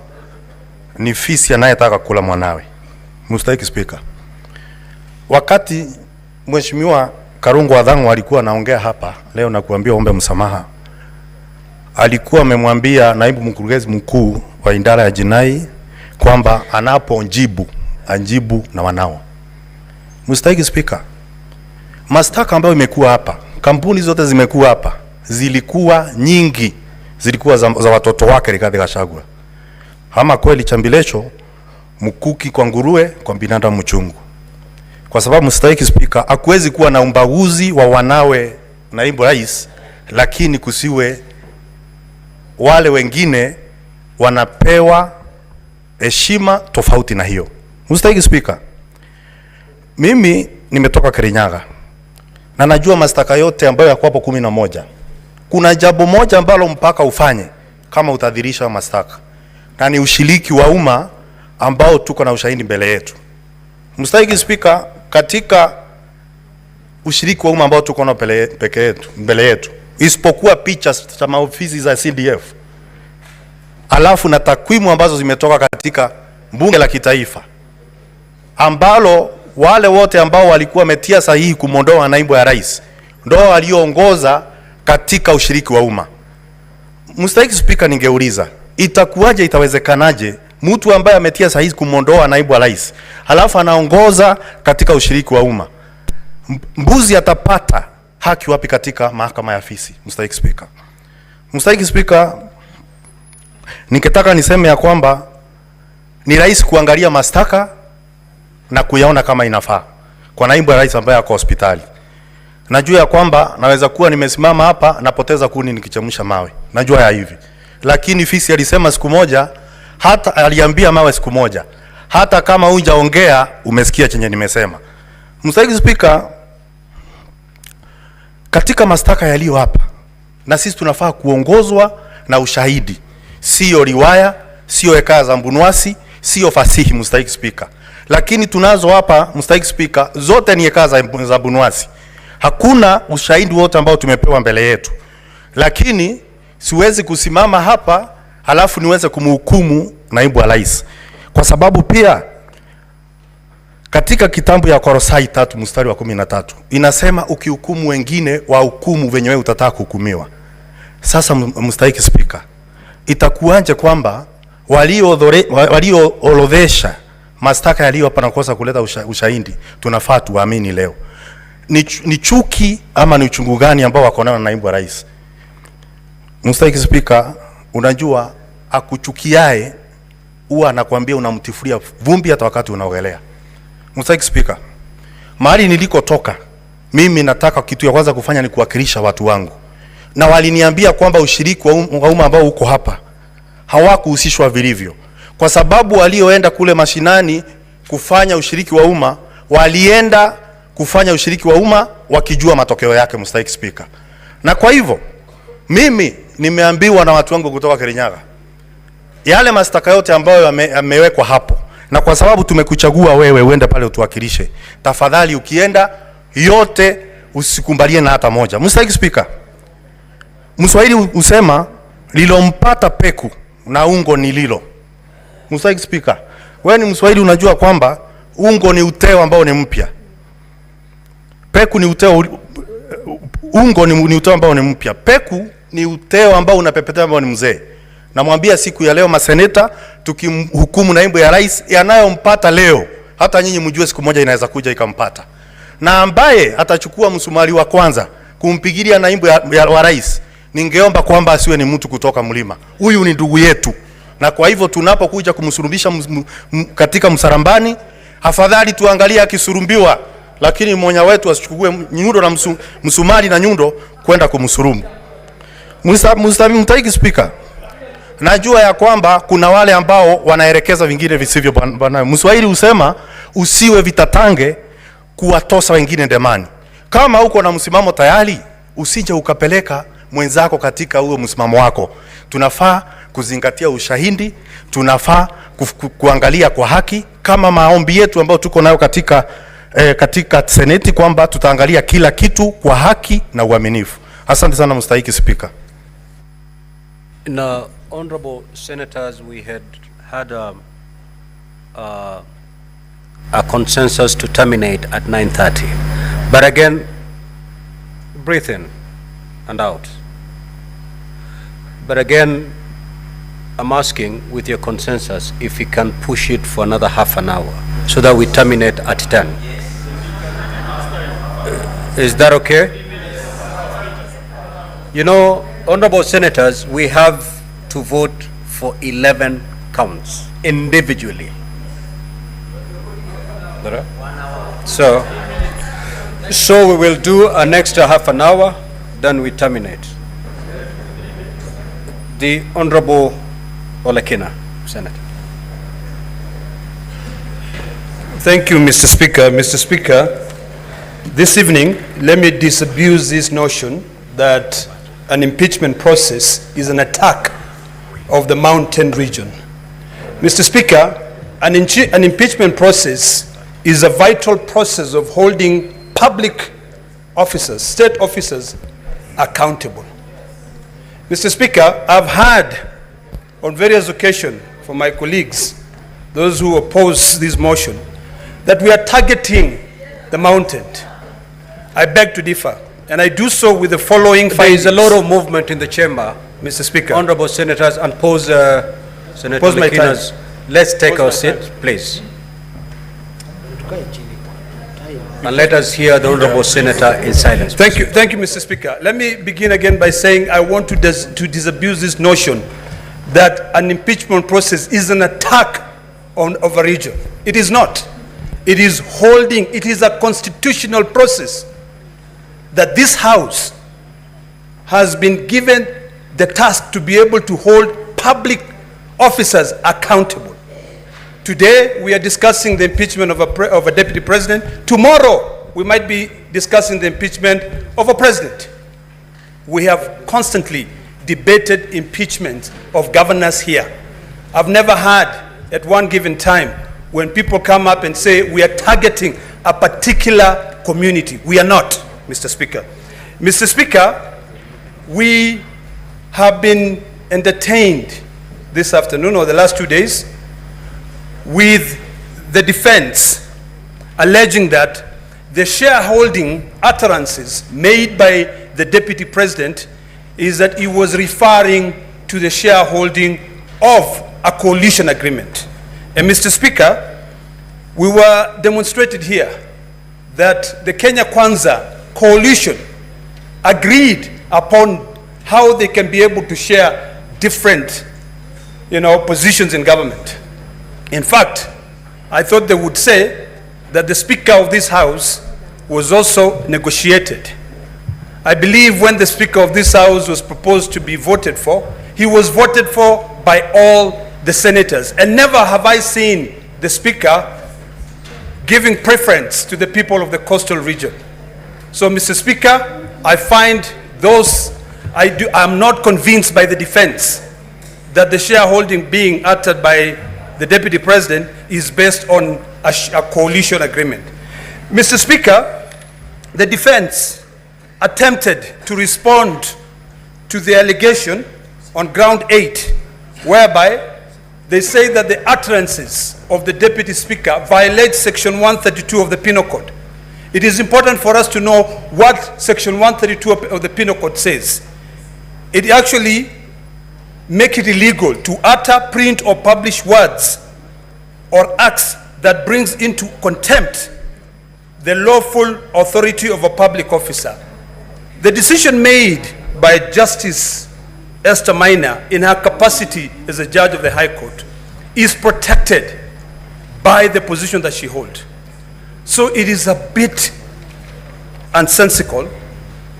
ni fisi anayetaka kula mwanawe. Mstahiki Spika, wakati Mheshimiwa Karungu Adhangu alikuwa anaongea hapa leo na kuambia ombe msamaha, alikuwa amemwambia naibu mkurugenzi mkuu wa idara ya jinai kwamba anapojibu anjibu na wanao. Mstahiki Spika, mashtaka ambayo imekuwa hapa, kampuni zote zimekuwa hapa, zilikuwa nyingi, zilikuwa za watoto wake Rigathi Gachagua. Ama kweli chambilecho mkuki kwa nguruwe, kwa binadamu mchungu. Kwa sababu Mstahiki Spika, hakuwezi kuwa na umbaguzi wa wanawe naibu rais, lakini kusiwe wale wengine wanapewa heshima tofauti na hiyo. Mstahiki Spika, mimi nimetoka Kirinyaga na najua mashtaka yote ambayo yako hapo 11. Kuna jambo moja ambalo mpaka ufanye kama utadhirisha mashtaka, na ni ushiriki wa umma ambao tuko na ushahidi mbele yetu. Mstahiki Spika, katika ushiriki wa umma ambao tuko na mbele yetu, isipokuwa picha za maofisi za CDF, alafu na takwimu ambazo zimetoka katika bunge la kitaifa, ambalo wale wote ambao walikuwa wametia sahihi kumondoa naibu ya rais ndio walioongoza katika ushiriki wa umma. Mstahiki Spika, ningeuliza itakuwaje, itawezekanaje mtu ambaye ametia sahihi kumondoa naibu wa rais halafu anaongoza katika ushiriki wa umma? Mbuzi atapata haki wapi katika mahakama ya fisi? Mstahiki Spika. Mstahiki Spika, nikitaka niseme ya kwamba ni rais kuangalia mashtaka na kuyaona kama inafaa kwa naibu wa rais ambaye ako hospitali. Najua ya kwamba naweza kuwa nimesimama hapa napoteza kuni nikichemsha mawe. Najua ya hivi. Lakini fisi alisema siku moja, hata aliambia mawe siku moja, hata kama hujaongea umesikia chenye nimesema. Mstahiki Spika, katika mashtaka yaliyo hapa, na sisi tunafaa kuongozwa na ushahidi, sio riwaya, sio hekaya za mbunwasi, sio fasihi. Mstahiki Spika, lakini tunazo hapa Mstahiki Spika, zote ni hekaya za mbunwasi. Hakuna ushahidi wote ambao tumepewa mbele yetu. Lakini siwezi kusimama hapa halafu niweze kumhukumu naibu wa rais, kwa sababu pia katika kitabu ya Korosai 3 mstari wa 13 inasema ukihukumu wengine wa hukumu venye wewe utataka kuhukumiwa. Sasa Mstahiki Spika, itakuanje kwamba walioorodhesha mashtaka yaliyo hapa na kosa kuleta ushahidi tunafaa tuamini leo? Ni chuki ama ni uchungu gani ambao wako nao na naibu wa rais? Mstahiki Spika, unajua akuchukiae huwa anakuambia unamtifuria vumbi hata wakati unaogelea. Mstahiki Spika, mahali nilikotoka mimi nataka kitu ya kwanza kufanya ni kuwakilisha watu wangu, na waliniambia kwamba ushiriki wa umma ambao uko hapa hawakuhusishwa vilivyo, kwa sababu walioenda kule mashinani kufanya ushiriki wa umma walienda kufanya ushiriki wa umma wakijua matokeo yake. Mstahiki Spika, na kwa hivyo mimi nimeambiwa na watu wangu kutoka Kirinyaga yale mashtaka yote ambayo yamewekwa hapo, na kwa sababu tumekuchagua wewe uende pale utuwakilishe, tafadhali ukienda yote usikumbalie na hata moja. Mstahiki Spika, Mswahili usema lilompata peku na ungo ni lilo. Mstahiki Spika, Wewe ni Mswahili, unajua kwamba ungo ni uteo ambao ni mpya. Peku ni uteo, ungo ni uteo ambao ni mpya. Peku ni uteo ambao unapepetea ambao ni mzee. Namwambia siku ya leo maseneta, tukimhukumu naibu ya rais, yanayompata leo, hata nyinyi mjue siku moja inaweza kuja ikampata. Na ambaye atachukua msumari wa kwanza kumpigilia naibu wa rais, ningeomba kwamba asiwe ni mtu kutoka mlima. Huyu ni ndugu yetu. Na kwa hivyo tunapokuja kumsurubisha katika msarambani, afadhali tuangalie akisurumbiwa, lakini mmoja wetu asichukue nyundo na msumari na nyundo kwenda kumsurumu. Mstahiki Speaker, najua ya kwamba kuna wale ambao wanaelekeza vingine visivyo bwana. Mswahili usema usiwe vitatange kuwatosa wengine ndemani. Kama uko na msimamo tayari, usije ukapeleka mwenzako katika huo msimamo wako. Tunafaa kuzingatia ushahidi, tunafaa kuangalia kwa haki, kama maombi yetu ambayo tuko nayo katika seneti kwamba tutaangalia kila kitu kwa haki na uaminifu. Asante sana Mstahiki Speaker. Now, honorable senators, we had a consensus to terminate at 9:30. But again, breathe in and out. But again, I'm asking with your consensus if we can push it for another half an hour so that we terminate at 10. Is that okay? You know, honorable senators, we have to vote for 11 counts individually. So we will do an extra half an hour, then we terminate. The Honorable Olekina, Senator. Thank you, Mr. Speaker. Mr. Speaker, this evening, let me disabuse this notion that an impeachment process is an attack of the mountain region. Mr. Speaker, an impeachment process is a vital process of holding public officers, state officers, accountable. Mr. Speaker, I've heard on various occasions from my colleagues, those who oppose this motion, that we are targeting the mountain. I beg to differ, and I do so with the following findings. There is a lot of movement in the chamber, Mr. Speaker. Honorable senators, and Senator Pause my time. Lekina's. Let's take our seat, please. And let us hear the Honorable Senator in silence. Thank you, Mr. Speaker. Let me begin again by saying I want to disabuse this notion that an impeachment process is an attack of a region. It is not. It is a constitutional process that this House has been given the task to be able to hold public officers accountable. Today, we are discussing the impeachment of a deputy president. Tomorrow, we might be discussing the impeachment of a president. We have constantly debated impeachment of governors here. I've never heard at one given time when people come up and say we are targeting a particular community. We are not, Mr. Speaker. Mr. Speaker, we have been entertained this afternoon or the last 2 days with the defense alleging that the shareholding utterances made by the deputy president is that he was referring to the shareholding of a coalition agreement. And Mr. Speaker, we were demonstrated here that the Kenya Kwanza coalition agreed upon how they can be able to share different, positions in government. In fact, I thought they would say that the Speaker of this House was also negotiated. I believe when the Speaker of this House was proposed to be voted for, he was voted for by all the senators. And never have I seen the Speaker giving preference to the people of the coastal region. So, Mr. Speaker, I find I'm not convinced by the defense that the shareholding being uttered by the Deputy President is based on a coalition agreement. Mr. Speaker, the defense attempted to respond to the allegation on ground 8, whereby they say that the utterances of the Deputy Speaker violate Section 132 of the Penal Code. It is important for us to know what Section 132 of the Penal Code says. It actually makes it illegal to utter, print, or publish words or acts that brings into contempt the lawful authority of a public officer. The decision made by Justice Esther Maina in her capacity as a judge of the High Court is protected by the position that she holds. So it is a bit unsensical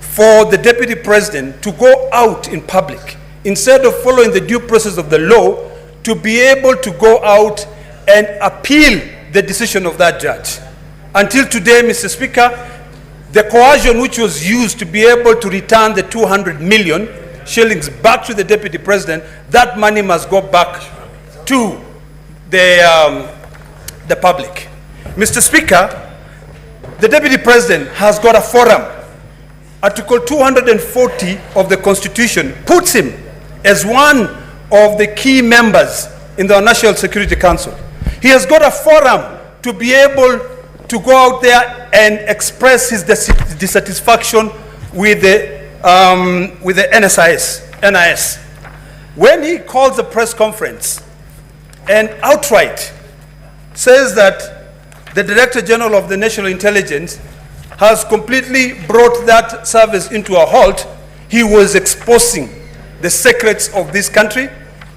for the Deputy President to go out in public, instead of following the due process of the law, to be able to go out and appeal the decision of that judge. Until today, Mr. Speaker, the coercion which was used to be able to return the 200 million shillings back to the Deputy President, that money must go back to the public. Mr. Speaker, the Deputy President has got a forum. Article 240 of the Constitution puts him as one of the key members in the National Security Council. He has got a forum to be able to go out there and express his dissatisfaction with the NIS. When he calls a press conference and outright says that the Director General of the National Intelligence has completely brought that service into a halt, he was exposing the secrets of this country,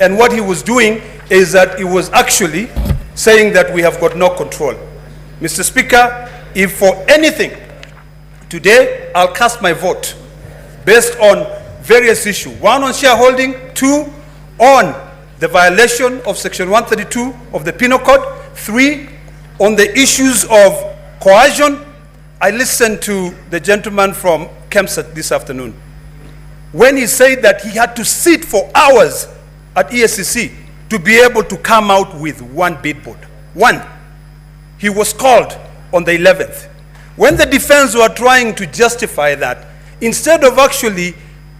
and what he was doing is that he was actually saying that we have got no control. Mr. Speaker, if for anything, today I'll cast my vote based on various issues. One, on shareholding. Two, on the violation of Section 132 of the Penal Code. Three, on the issues of coercion. I listened to the gentleman from Kempsat this afternoon when he said that he had to sit for hours at ESCC to be able to come out with one billboard. One. He was called on the 11th. When the defense were trying to justify that, instead of actually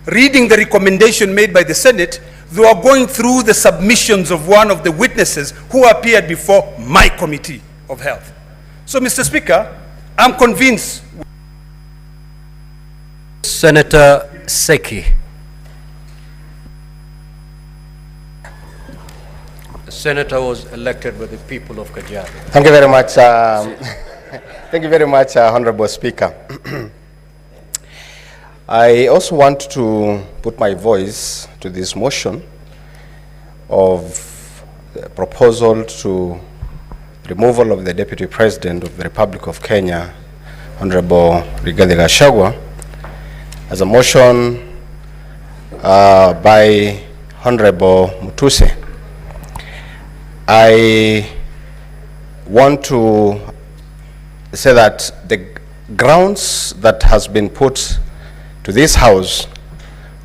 reading the recommendation made by the Senate, they were going through the submissions of one of the witnesses who appeared before my Committee of Health. So, Mr. Speaker, I'm convinced. Senator Seki. The senator was elected by the people of Kajiado. Thank you very much. Thank you very much, Honorable Speaker. I also want to put my voice to this motion of the proposal to removal of the Deputy President of the Republic of Kenya, Honorable Rigathi Gachagua, as a motion by Honorable Mutuse. I want to say that the grounds that has been put to this House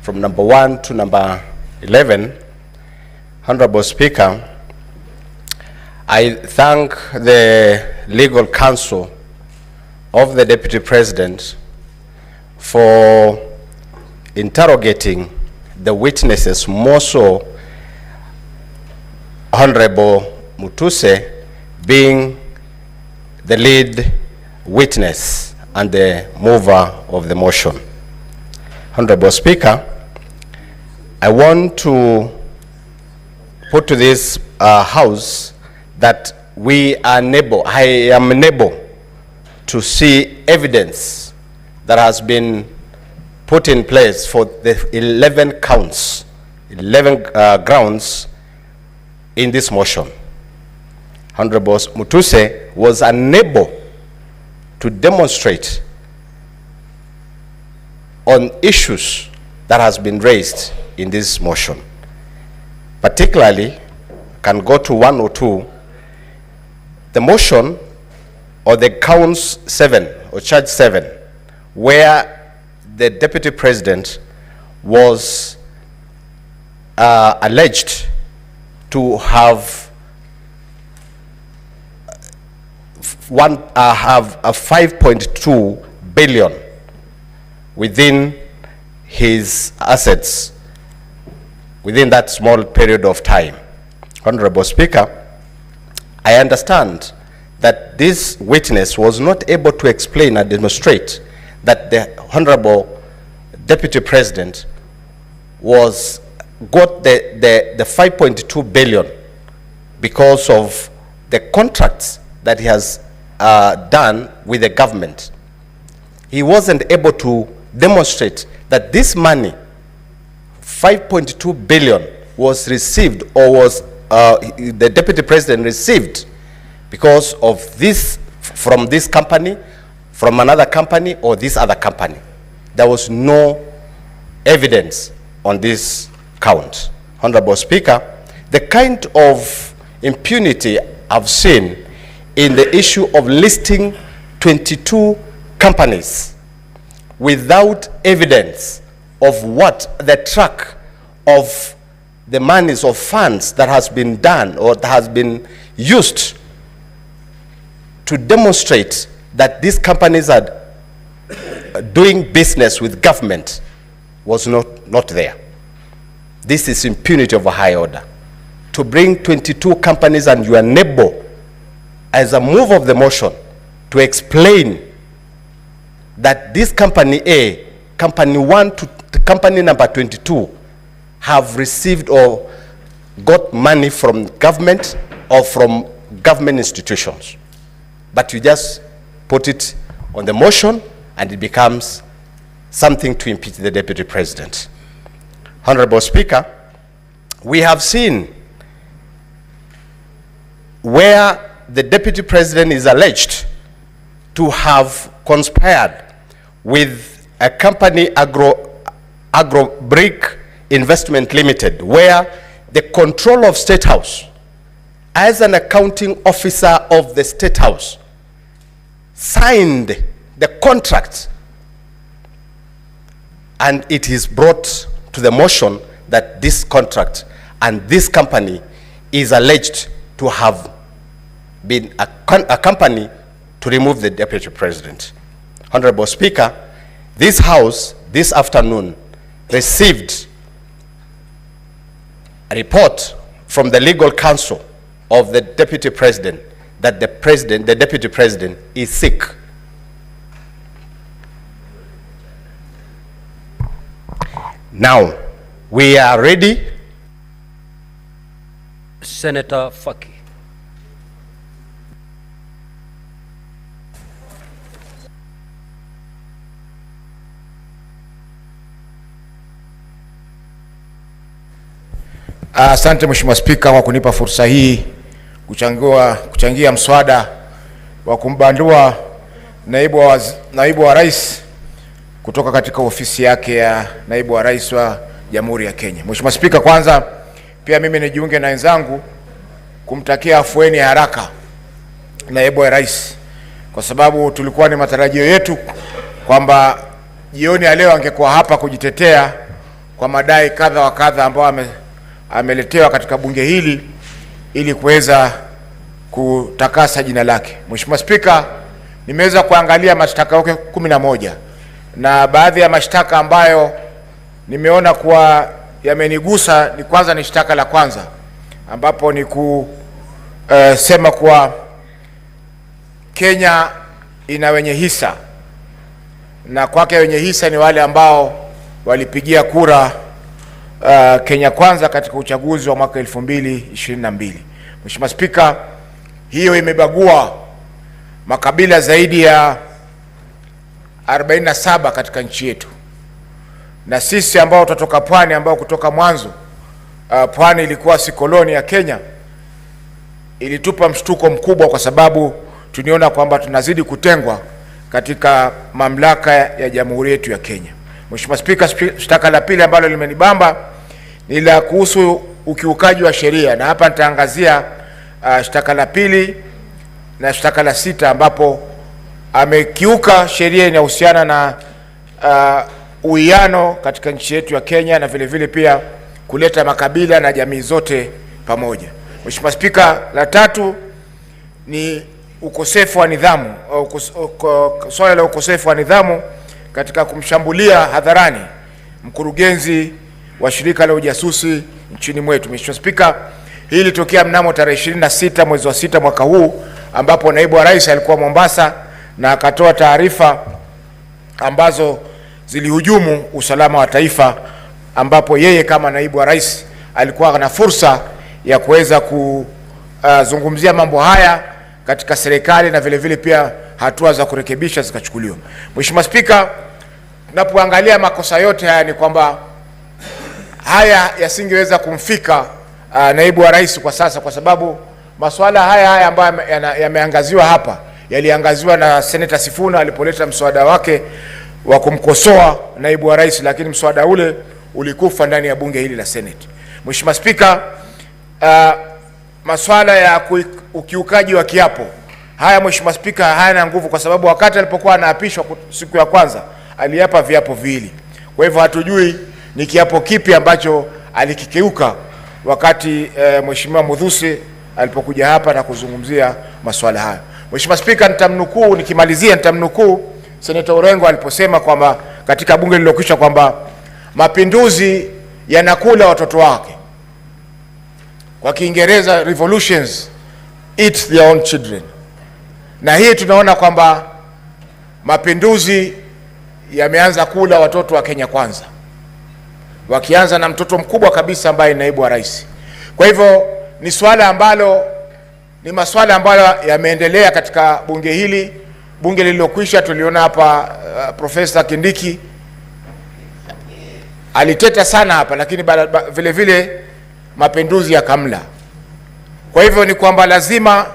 from number 1 to number 11, Honorable Speaker, I thank the legal counsel of the Deputy President for interrogating the witnesses, more so Honorable Mutuse being the lead witness and the mover of the motion. Honorable Speaker, I want to put to this House that I am unable to see evidence that has been put in place for the 11 counts, 11 grounds in this motion. Honorable Mutuse was unable to demonstrate on issues that has been raised in this motion. Particularly, can go to 1 or 2, the motion or the counts 7 or charge 7, where the Deputy President was alleged to have a 5.2 billion within his assets within that small period of time. Honorable Speaker, I understand that this witness was not able to explain and demonstrate that the Honorable Deputy President got the 5.2 billion because of the contracts that he has done with the government. He wasn't able to demonstrate that this money, 5.2 billion, was received or was the Deputy President received because of this, from this company, from another company, or this other company. There was no evidence on this count. Honorable Speaker, the kind of impunity I've seen in the issue of listing 22 companies without evidence of what the track of the monies or funds that has been done or that has been used to demonstrate that these companies are doing business with government was not there. This is impunity of a high order. To bring 22 companies and you are unable, as a move of the motion, to explain that this company A, company 1 to company number 22 have received or got money from government or from government institutions. But you just put it on the motion and it becomes something to impeach the Deputy President. Honorable Speaker, we have seen where the Deputy President is alleged to have conspired with a company, Agrobrick Investment Limited, where the control of State House, as an accounting officer of the State House, signed the contract, and it is brought to the motion that this contract and this company is alleged to have been a company to remove the Deputy President. Honorable Speaker, this House this afternoon received a report from the legal counsel of the Deputy President that the Deputy President is sick. Now, we are ready. Senator Faki. Asante Mheshimiwa Spika kwa kunipa fursa hii kuchangia mswada wa kumbandua naibu wa rais kutoka katika ofisi yake ya naibu wa rais wa Jamhuri ya Kenya. Mheshimiwa Spika, kwanza pia mimi nijiunge na wenzangu kumtakia afueni ya haraka naibu wa rais, kwa sababu tulikuwa ni matarajio yetu kwamba jioni ya leo angekuwa hapa kujitetea kwa madai kadha wa kadha ambao ameletewa katika bunge hili ili kuweza kutakasa jina lake. Mheshimiwa Spika, nimeweza kuangalia mashtaka yake 11 na baadhi ya mashtaka ambayo nimeona kuwa yamenigusa ni kwanza ni shtaka la kwanza ambapo ni kusema kuwa Kenya ina wenye hisa na kwake wenye hisa ni wale ambao walipigia kura Kenya Kwanza katika uchaguzi wa mwaka 2022. Mheshimiwa Spika, hiyo imebagua makabila zaidi ya 47 katika nchi yetu, na sisi ambao tutatoka pwani, ambao kutoka mwanzo pwani ilikuwa si koloni ya Kenya, ilitupa mshtuko mkubwa kwa sababu tuniona kwamba tunazidi kutengwa katika mamlaka ya jamhuri yetu ya Kenya. Mheshimiwa Spika, shtaka la pili ambalo limenibamba ni la kuhusu ukiukaji wa sheria, na hapa nitaangazia shtaka la pili na shtaka la 6 ambapo amekiuka sheria inayohusiana na uwiano katika nchi yetu ya Kenya na vile vile pia kuleta makabila na jamii zote pamoja. Mheshimiwa Spika, la 3 ni ukosefu wa nidhamu, swala la ukosefu wa nidhamu katika kumshambulia hadharani mkurugenzi wa shirika la ujasusi nchini mwetu. Mheshimiwa Spika, Hii ilitokea mnamo tarehe 26 mwezi wa 6 mwaka huu, ambapo naibu wa rais alikuwa Mombasa na akatoa taarifa ambazo zilihujumu usalama wa taifa, ambapo yeye kama naibu wa rais alikuwa na fursa ya kuweza kuzungumzia mambo haya katika serikali na vile vile pia hatua za kurekebisha zikachukuliwa. Mheshimiwa Spika, tunapoangalia makosa yote haya ni kwamba haya yasingeweza kumfika naibu wa rais kwa sasa, kwa sababu masuala haya ambayo yameangaziwa hapa yaliangaziwa na Senator Sifuna alipoleta mswada wake wa kumkosoa naibu wa rais, lakini mswada ule ulikufa ndani ya bunge hili la Senate. Mheshimiwa Spika, masuala ya ukiukaji wa kiapo haya, Mheshimiwa Spika, hayana nguvu, kwa sababu wakati alipokuwa anaapishwa siku ya kwanza aliapa viapo viwili. Kwa hivyo hatujui ni kiapo kipi ambacho alikikeuka wakati Mheshimiwa Muthusi alipokuja hapa na kuzungumzia masuala haya. Mheshimiwa Spika, nitamnukuu, nikimalizia nitamnukuu Senator Orengo aliposema kwamba katika bunge lililokwisha kwamba mapinduzi yanakula watoto wake. Kwa Kiingereza, revolutions eat their own children. Na hii tunaona kwamba mapinduzi yameanza kula watoto wa Kenya Kwanza, wakianza na mtoto mkubwa kabisa ambaye ni naibu wa rais. Kwa hivyo ni masuala ambayo yameendelea katika bunge hili. Bunge lililokwisha tuliona hapa Profesa Kindiki aliteta sana hapa, lakini vile vile mapinduzi yakamla. Kwa hivyo ni kwamba lazima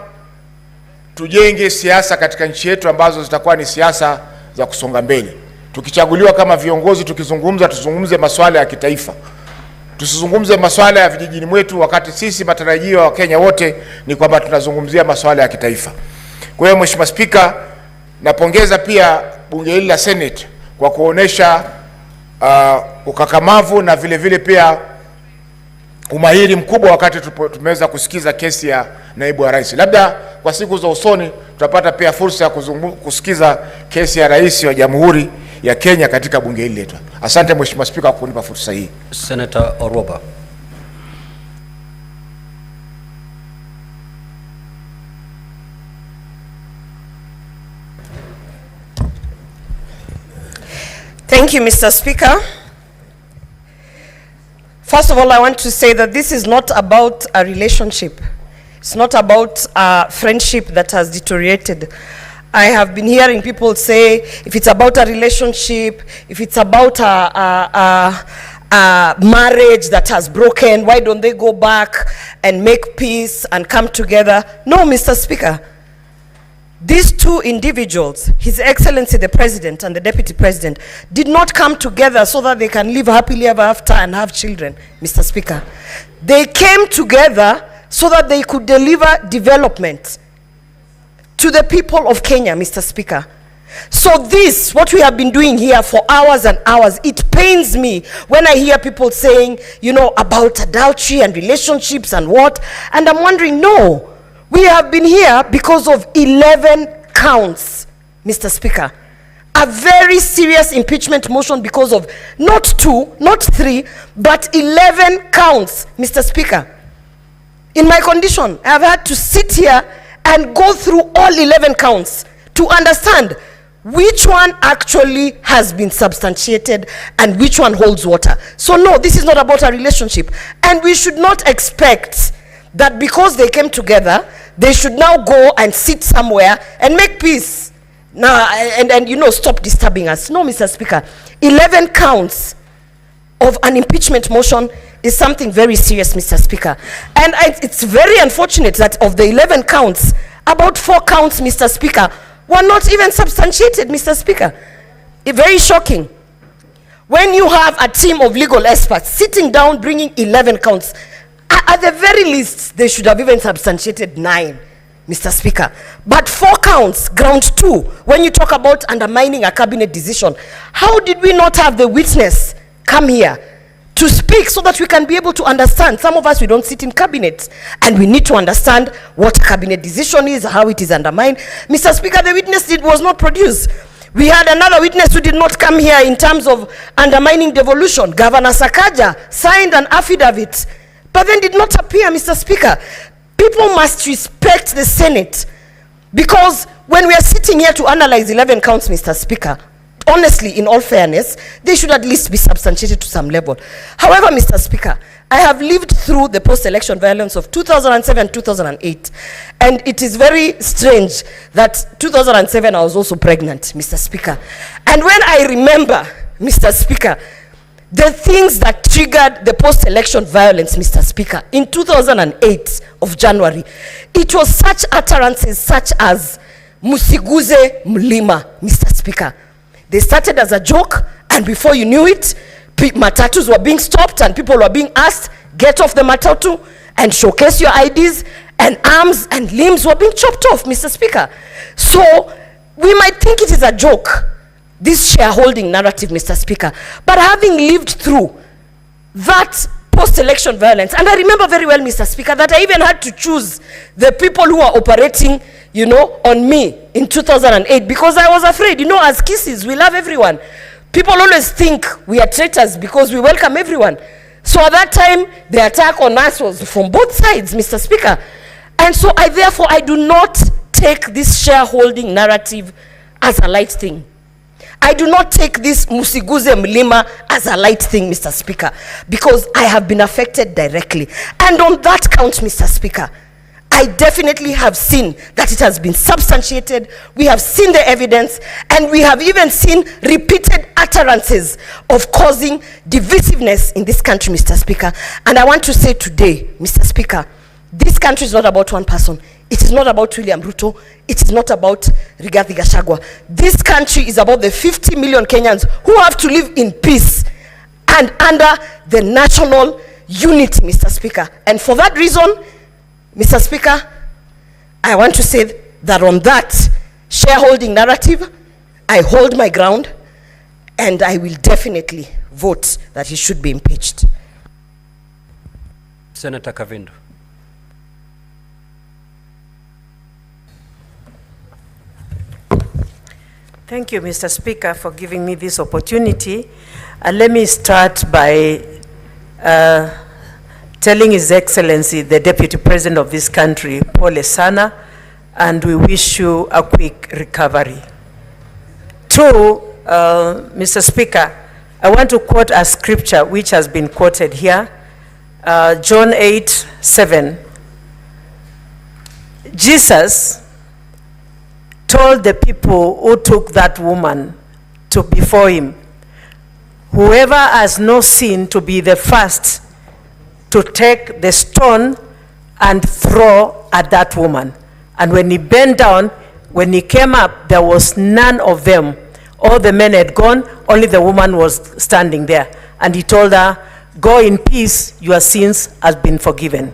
tujenge siasa katika nchi yetu ambazo zitakuwa ni siasa za kusonga mbele. Tukichaguliwa kama viongozi, tukizungumza, tuzungumze masuala ya kitaifa. Tusizungumze masuala ya vijijini mwetu, wakati sisi matarajio wa Kenya wote ni kwamba tunazungumzia masuala ya kitaifa. Kwa hiyo Mheshimiwa Spika, napongeza pia bunge hili la Senate kwa kuonesha ukakamavu na vile vile pia umahiri mkubwa wakati tumeweza kusikiza kesi ya naibu wa rais. Labda kwa siku za usoni tutapata pia fursa ya kusikiza kesi ya rais wa Jamhuri ya Kenya katika bunge hili letu. Asante Mheshimiwa Spika kwa kunipa fursa hii. Senator Oroba. Thank you, Mr. Speaker. First of all, I want to say that this is not about a relationship. It's not about a friendship that has deteriorated. I have been hearing people say, if it's about a relationship, if it's about a marriage that has broken, why don't they go back and make peace and come together? No, Mr. Speaker. These two individuals, His Excellency the President and the Deputy President, did not come together so that they can live happily ever after and have children, Mr. Speaker. They came together so that they could deliver development to the people of Kenya, Mr. Speaker. So this, what we have been doing here for hours and hours, it pains me when I hear people saying, you know, about adultery and relationships and what, and I'm wondering, no. We have been here because of 11 counts, Mr. Speaker. A very serious impeachment motion because of not 2, not 3, but 11 counts, Mr. Speaker. In my condition, I have had to sit here and go through all 11 counts to understand which one actually has been substantiated and which one holds water. So no, this is not about a relationship. And we should not expect that because they came together, they should now go and sit somewhere and make peace now and you know, stop disturbing us. No, Mr. Speaker, 11 counts of an impeachment motion is something very serious, Mr. Speaker. And it's very unfortunate that of the 11 counts, about 4 counts, Mr. Speaker, were not even substantiated, Mr. Speaker. Very shocking. When you have a team of legal experts sitting down bringing 11 counts, at the very least, they should have even substantiated 9, Mr. Speaker. But 4 counts, ground 2, when you talk about undermining a cabinet decision, how did we not have the witness come here to speak so that we can be able to understand? Some of us, we don't sit in cabinets, and we need to understand what a cabinet decision is, how it is undermined. Mr. Speaker, the witness was not produced. We had another witness who did not come here in terms of undermining devolution. Governor Sakaja signed an affidavit but then did not appear, Mr. Speaker. People must respect the Senate, because when we are sitting here to analyze 11 counts, Mr. Speaker, honestly, in all fairness, they should at least be substantiated to some level. However, Mr. Speaker, I have lived through the post-election violence of 2007, 2008, and it is very strange that 2007 I was also pregnant, Mr. Speaker. And when I remember, Mr. Speaker, the things that triggered the post-election violence, Mr. Speaker, in 2008 of January, it was such utterances such as Musiguze Mlima, Mr. Speaker. They started as a joke, and before you knew it, matatus were being stopped and people were being asked, get off the matatu and showcase your IDs, and arms and limbs were being chopped off, Mr. Speaker. So we might think it is a joke, this shareholding narrative, Mr. Speaker, but having lived through that post-election violence, and I remember very well, Mr. Speaker, that I even had to choose the people who are operating, you know, on me in 2008, because I was afraid, you know, as Kisses, we love everyone. People always think we are traitors because we welcome everyone. So at that time, the attack on us was from both sides, Mr. Speaker. And so therefore, I do not take this shareholding narrative as a light thing. I do not take this Musiguze Mlima as a light thing, Mr. Speaker, because I have been affected directly. And on that count, Mr. Speaker, I definitely have seen that it has been substantiated. We have seen the evidence, and we have even seen repeated utterances of causing divisiveness in this country, Mr. Speaker. And I want to say today, Mr. Speaker, this country is not about one person. It is not about William Ruto. It is not about Rigathi Gachagua. This country is about the 50 million Kenyans who have to live in peace and under the national unity, Mr. Speaker. And for that reason, Mr. Speaker, I want to say that on that shareholding narrative, I hold my ground, and I will definitely vote that he should be impeached. Senator Kavindu. Thank you, Mr. Speaker, for giving me this opportunity. Let me start by telling His Excellency, the Deputy President of this country, Pole Sana, and we wish you a quick recovery. Two, Mr. Speaker, I want to quote a scripture which has been quoted here, John 8:7. Jesus told the people who took that woman to before him, whoever has no sin to be the first to take the stone and throw at that woman. And when he bent down, when he came up, there was none of them. All the men had gone, only the woman was standing there. And he told her, go in peace, your sins have been forgiven.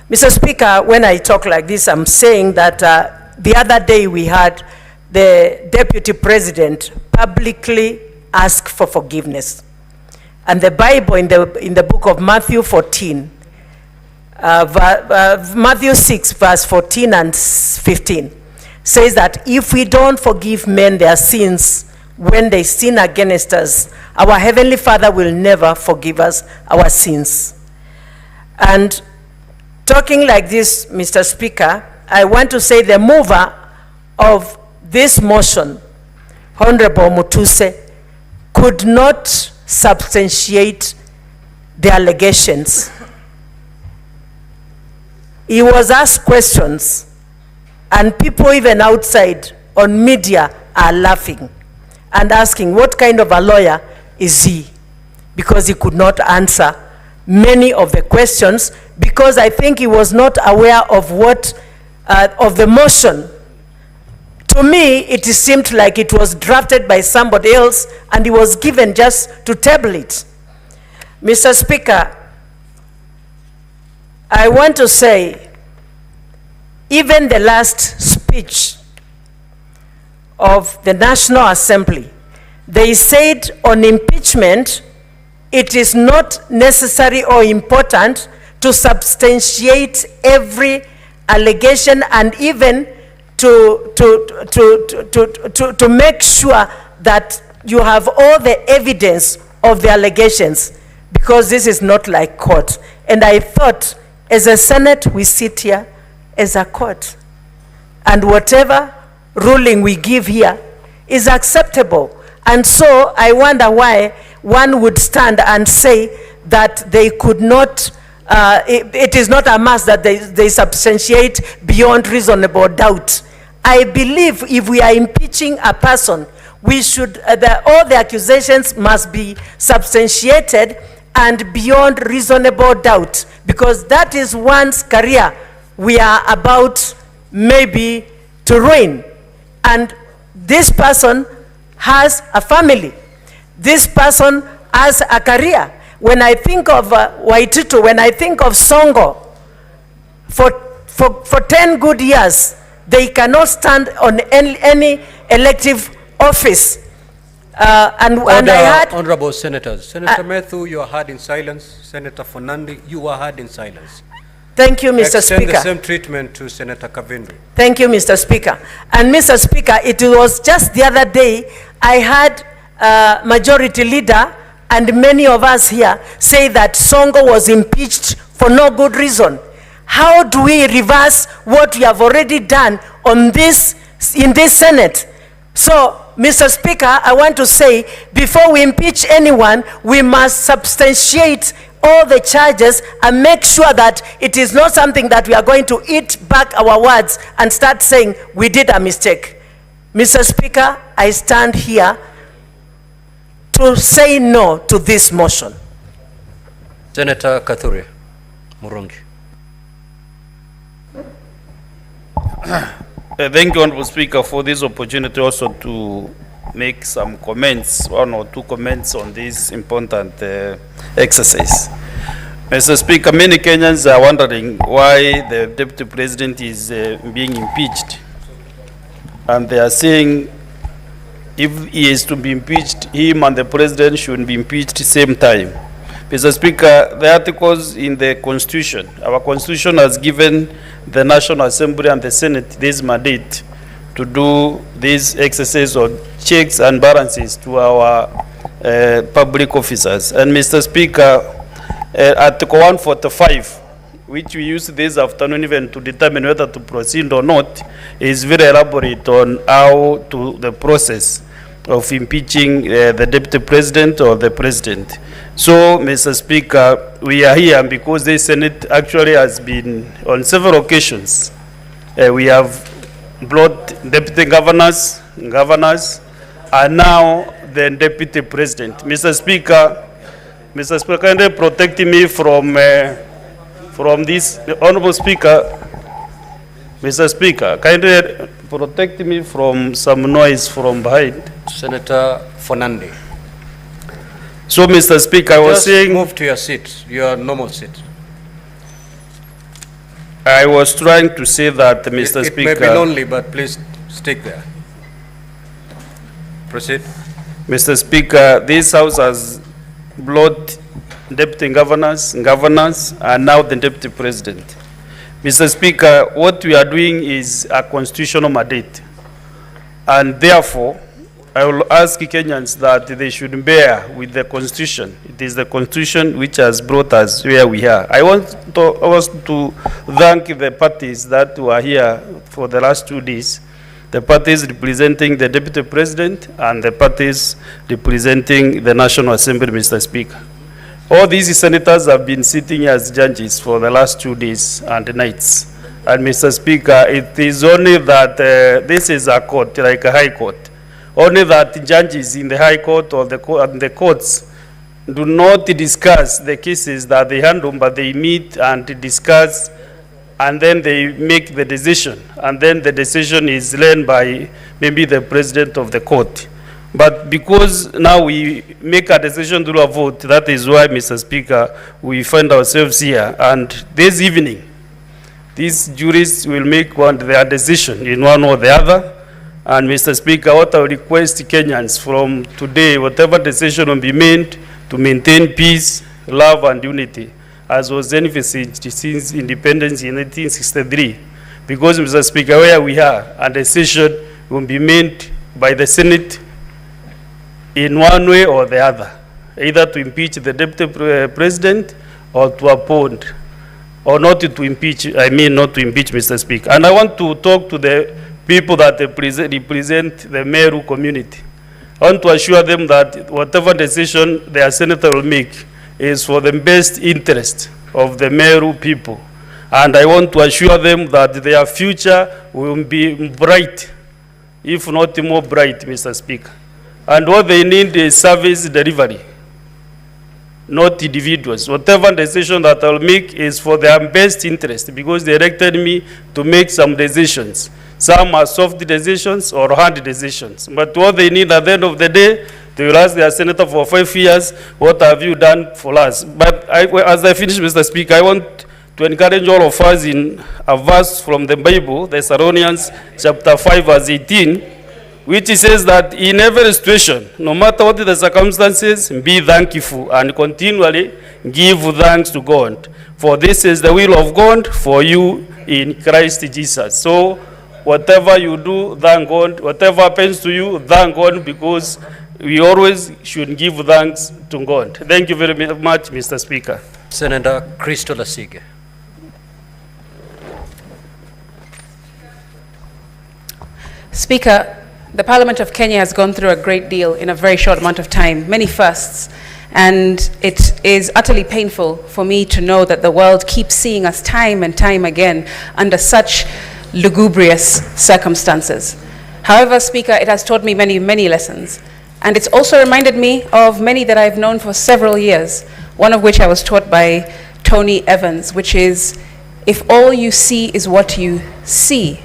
Mr. Speaker, when I talk like this, I'm saying that the other day we had the Deputy President publicly ask for forgiveness. And the Bible in the book of Matthew 14, Matthew 6, verse 14 and 15, says that if we don't forgive men their sins when they sin against us, our Heavenly Father will never forgive us our sins. And talking like this, Mr. Speaker, I want to say the mover of this motion, Honorable Mutuse, could not substantiate the allegations. He was asked questions, and people even outside on media are laughing and asking what kind of a lawyer is he, because he could not answer many of the questions, because I think he was not aware of what of the motion. To me, it seemed like it was drafted by somebody else and he was given just to table it. Mr. Speaker, I want to say, even the last speech of the National Assembly, they said on impeachment, it is not necessary or important to substantiate every allegation and even to make sure that you have all the evidence of the allegations, because this is not like court. And I thought, as a Senate, we sit here as a court. And whatever ruling we give here is acceptable. And so I wonder why one would stand and say that they could not, it is not a must that they substantiate beyond reasonable doubt. I believe if we are impeaching a person, we should, all the accusations must be substantiated and beyond reasonable doubt, because that is one's career we are about maybe to ruin. And this person has a family. This person has a career. When I think of Waititu, when I think of Songo, for 10 good years, they cannot stand on any elective office. And I had... Honorable Senators. Senator Methu, you are heard in silence. Senator Fonandi, you are heard in silence. Thank you, Mr. Extend Speaker. the same treatment to Senator Kavindu. Thank you, Mr. Speaker. And Mr. Speaker, it was just the other day, I had Majority Leader and many of us here say that Songo was impeached for no good reason. How do we reverse what we have already done on this, in this Senate? So, Mr. Speaker, I want to say, before we impeach anyone, we must substantiate all the charges and make sure that it is not something that we are going to eat back our words and start saying we did a mistake. Mr. Speaker, I stand here to say no to this motion. Senator Kathure Murungi. Thank you, Honorable Speaker, for this opportunity also to make some comments, one or two comments on this important exercise. Mr. Speaker, many Kenyans are wondering why the Deputy President is being impeached. And they are saying if he is to be impeached, him and the President should be impeached same time. Mr. Speaker, the articles in the Constitution, our Constitution has given the National Assembly and the Senate this mandate to do this exercise of checks and balances to our public officers. And Mr. Speaker, Article 145, which we used this afternoon even to determine whether to proceed or not, is very elaborate on how to the process of impeaching the Deputy President or the President. So, Mr. Speaker, we are here because the Senate actually has been, on several occasions, we have brought deputy governors, and now the Deputy President. Mr. Speaker, kindly protect me from this. Honorable Speaker, Mr. Speaker, kindly protect me from some noise from behind. Senator Fonandi. So, Mr. Speaker, I was saying... move to your seat, your normal seat. I was trying to say that, Mr. Speaker... It may be lonely, but please stick there. Proceed. Mr. Speaker, this House has brought deputy governors, and now the Deputy President. Mr. Speaker, what we are doing is a constitutional mandate. And therefore, I will ask Kenyans that they should bear with the Constitution. It is the Constitution which has brought us where we are. I want to thank the parties that were here for the last 2 days, the parties representing the Deputy President and the parties representing the National Assembly, Mr. Speaker. All these senators have been sitting as judges for the last 2 days and nights. And Mr. Speaker, it is only that this is a court, like a high court. Only that judges in the high court or the courts do not discuss the cases that they handle, but they meet and discuss, and then they make the decision. And then the decision is led by maybe the president of the court. But because now we make a decision through a vote, that is why, Mr. Speaker, we find ourselves here. And this evening, these juries will make their decision in one or the other. And Mr. Speaker, what I request Kenyans from today, whatever decision will be made to maintain peace, love, and unity, as was envisaged since independence in 1963. Because, Mr. Speaker, where we are, a decision will be made by the Senate in one way or the other. either to impeach the deputy president or to appoint, or not to impeach, I mean not to impeach, Mr. Speaker. And I want to talk to the people that represent the Meru community. I want to assure them that whatever decision their senator will make is for the best interest of the Meru people. And I want to assure them that their future will be bright, if not more bright, Mr. Speaker. And what they need is service delivery, not individuals. Whatever decision that I'll make is for their best interest, because they elected me to make some decisions. Some are soft decisions or hard decisions. But what they need at the end of the day, they will ask their senator for 5 years, what have you done for us? But as I finish, Mr. Speaker, I want to encourage all of us in a verse from the Bible, Thessalonians chapter 5, verse 18, which says that in every situation, no matter what the circumstances, be thankful and continually give thanks to God. For this is the will of God for you in Christ Jesus. So whatever you do, thank God. Whatever happens to you, thank God, because we always should give thanks to God. Thank you very much, Mr. Speaker. Senator Crystal Asige. Speaker, the Parliament of Kenya has gone through a great deal in a very short amount of time, many firsts, and it is utterly painful for me to know that the world keeps seeing us time and time again under such lugubrious circumstances. However, Speaker, it has taught me many, many lessons, and it's also reminded me of many that I've known for several years, one of which I was taught by Tony Evans, which is, if all you see is what you see,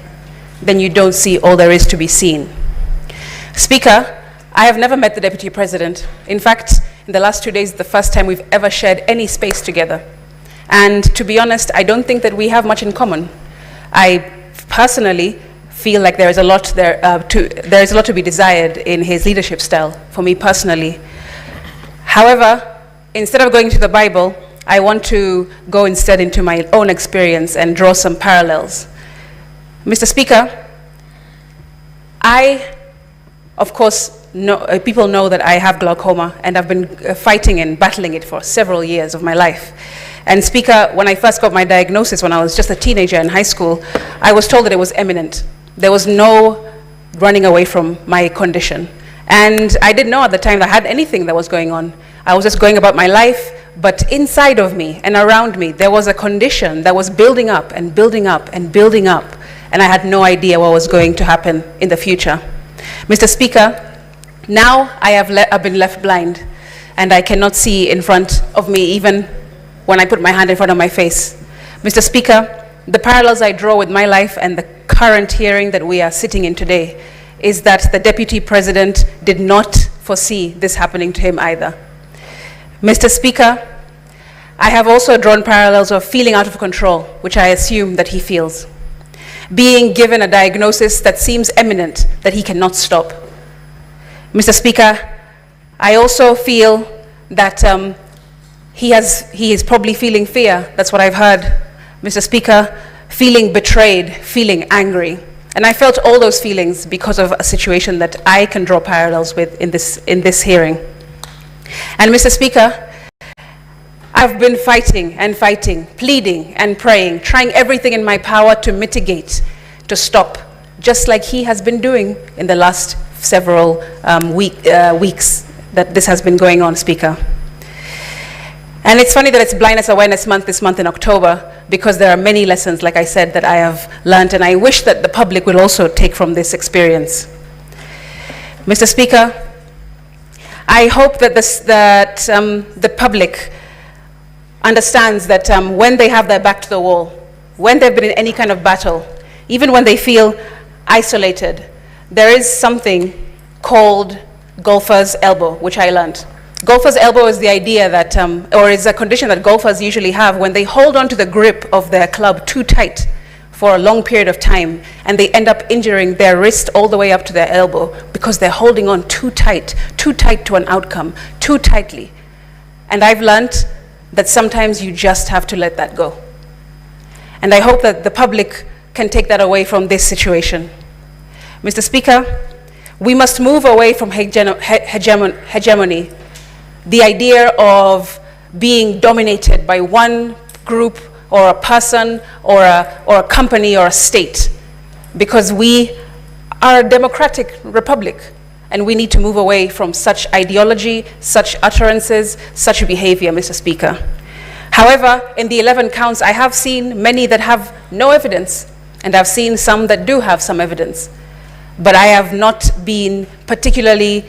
then you don't see all there is to be seen. Speaker, I have never met the Deputy President. In fact, in the last 2 days, the first time we've ever shared any space together. And to be honest, I don't think that we have much in common. I personally feel like there is a lot to be desired in his leadership style, for me personally. However, instead of going to the Bible, I want to go instead into my own experience and draw some parallels. Mr. Speaker, of course, people know that I have glaucoma, and I've been fighting and battling it for several years of my life. And Speaker, when I first got my diagnosis when I was just a teenager in high school, I was told that it was imminent. There was no running away from my condition. And I didn't know at the time that I had anything that was going on. I was just going about my life, but inside of me and around me, there was a condition that was building up and building up and building up. And I had no idea what was going to happen in the future. Mr. Speaker, now I've been left blind, and I cannot see in front of me even when I put my hand in front of my face. Mr. Speaker, the parallels I draw with my life and the current hearing that we are sitting in today is that the Deputy President did not foresee this happening to him either. Mr. Speaker, I have also drawn parallels of feeling out of control, which I assume that he feels. Being given a diagnosis that seems imminent, that he cannot stop. Mr. Speaker, I also feel that he is probably feeling fear. That's what I've heard. Mr. Speaker, feeling betrayed, feeling angry. And I felt all those feelings because of a situation that I can draw parallels with in this hearing. And Mr. Speaker, I've been fighting and fighting, pleading and praying, trying everything in my power to mitigate, to stop, just like he has been doing in the last several weeks that this has been going on, Speaker. And it's funny that it's Blindness Awareness Month this month in October, because there are many lessons, like I said, that I have learned, and I wish that the public will also take from this experience. Mr. Speaker, I hope that the public understands that when they have their back to the wall, when they've been in any kind of battle, even when they feel isolated, there is something called golfer's elbow, which I learned. Golfer's elbow is the idea that, or is a condition that golfers usually have when they hold on to the grip of their club too tight for a long period of time, and they end up injuring their wrist all the way up to their elbow because they're holding on too tight to an outcome, too tightly. And I've learned that sometimes you just have to let that go. And I hope that the public can take that away from this situation. Mr. Speaker, we must move away from hegemony the idea of being dominated by one group or a person or a company or a state, because we are a democratic republic and we need to move away from such ideology, such utterances, such behavior, Mr. Speaker. However, in the 11 counts, I have seen many that have no evidence, and I've seen some that do have some evidence. But I have not been particularly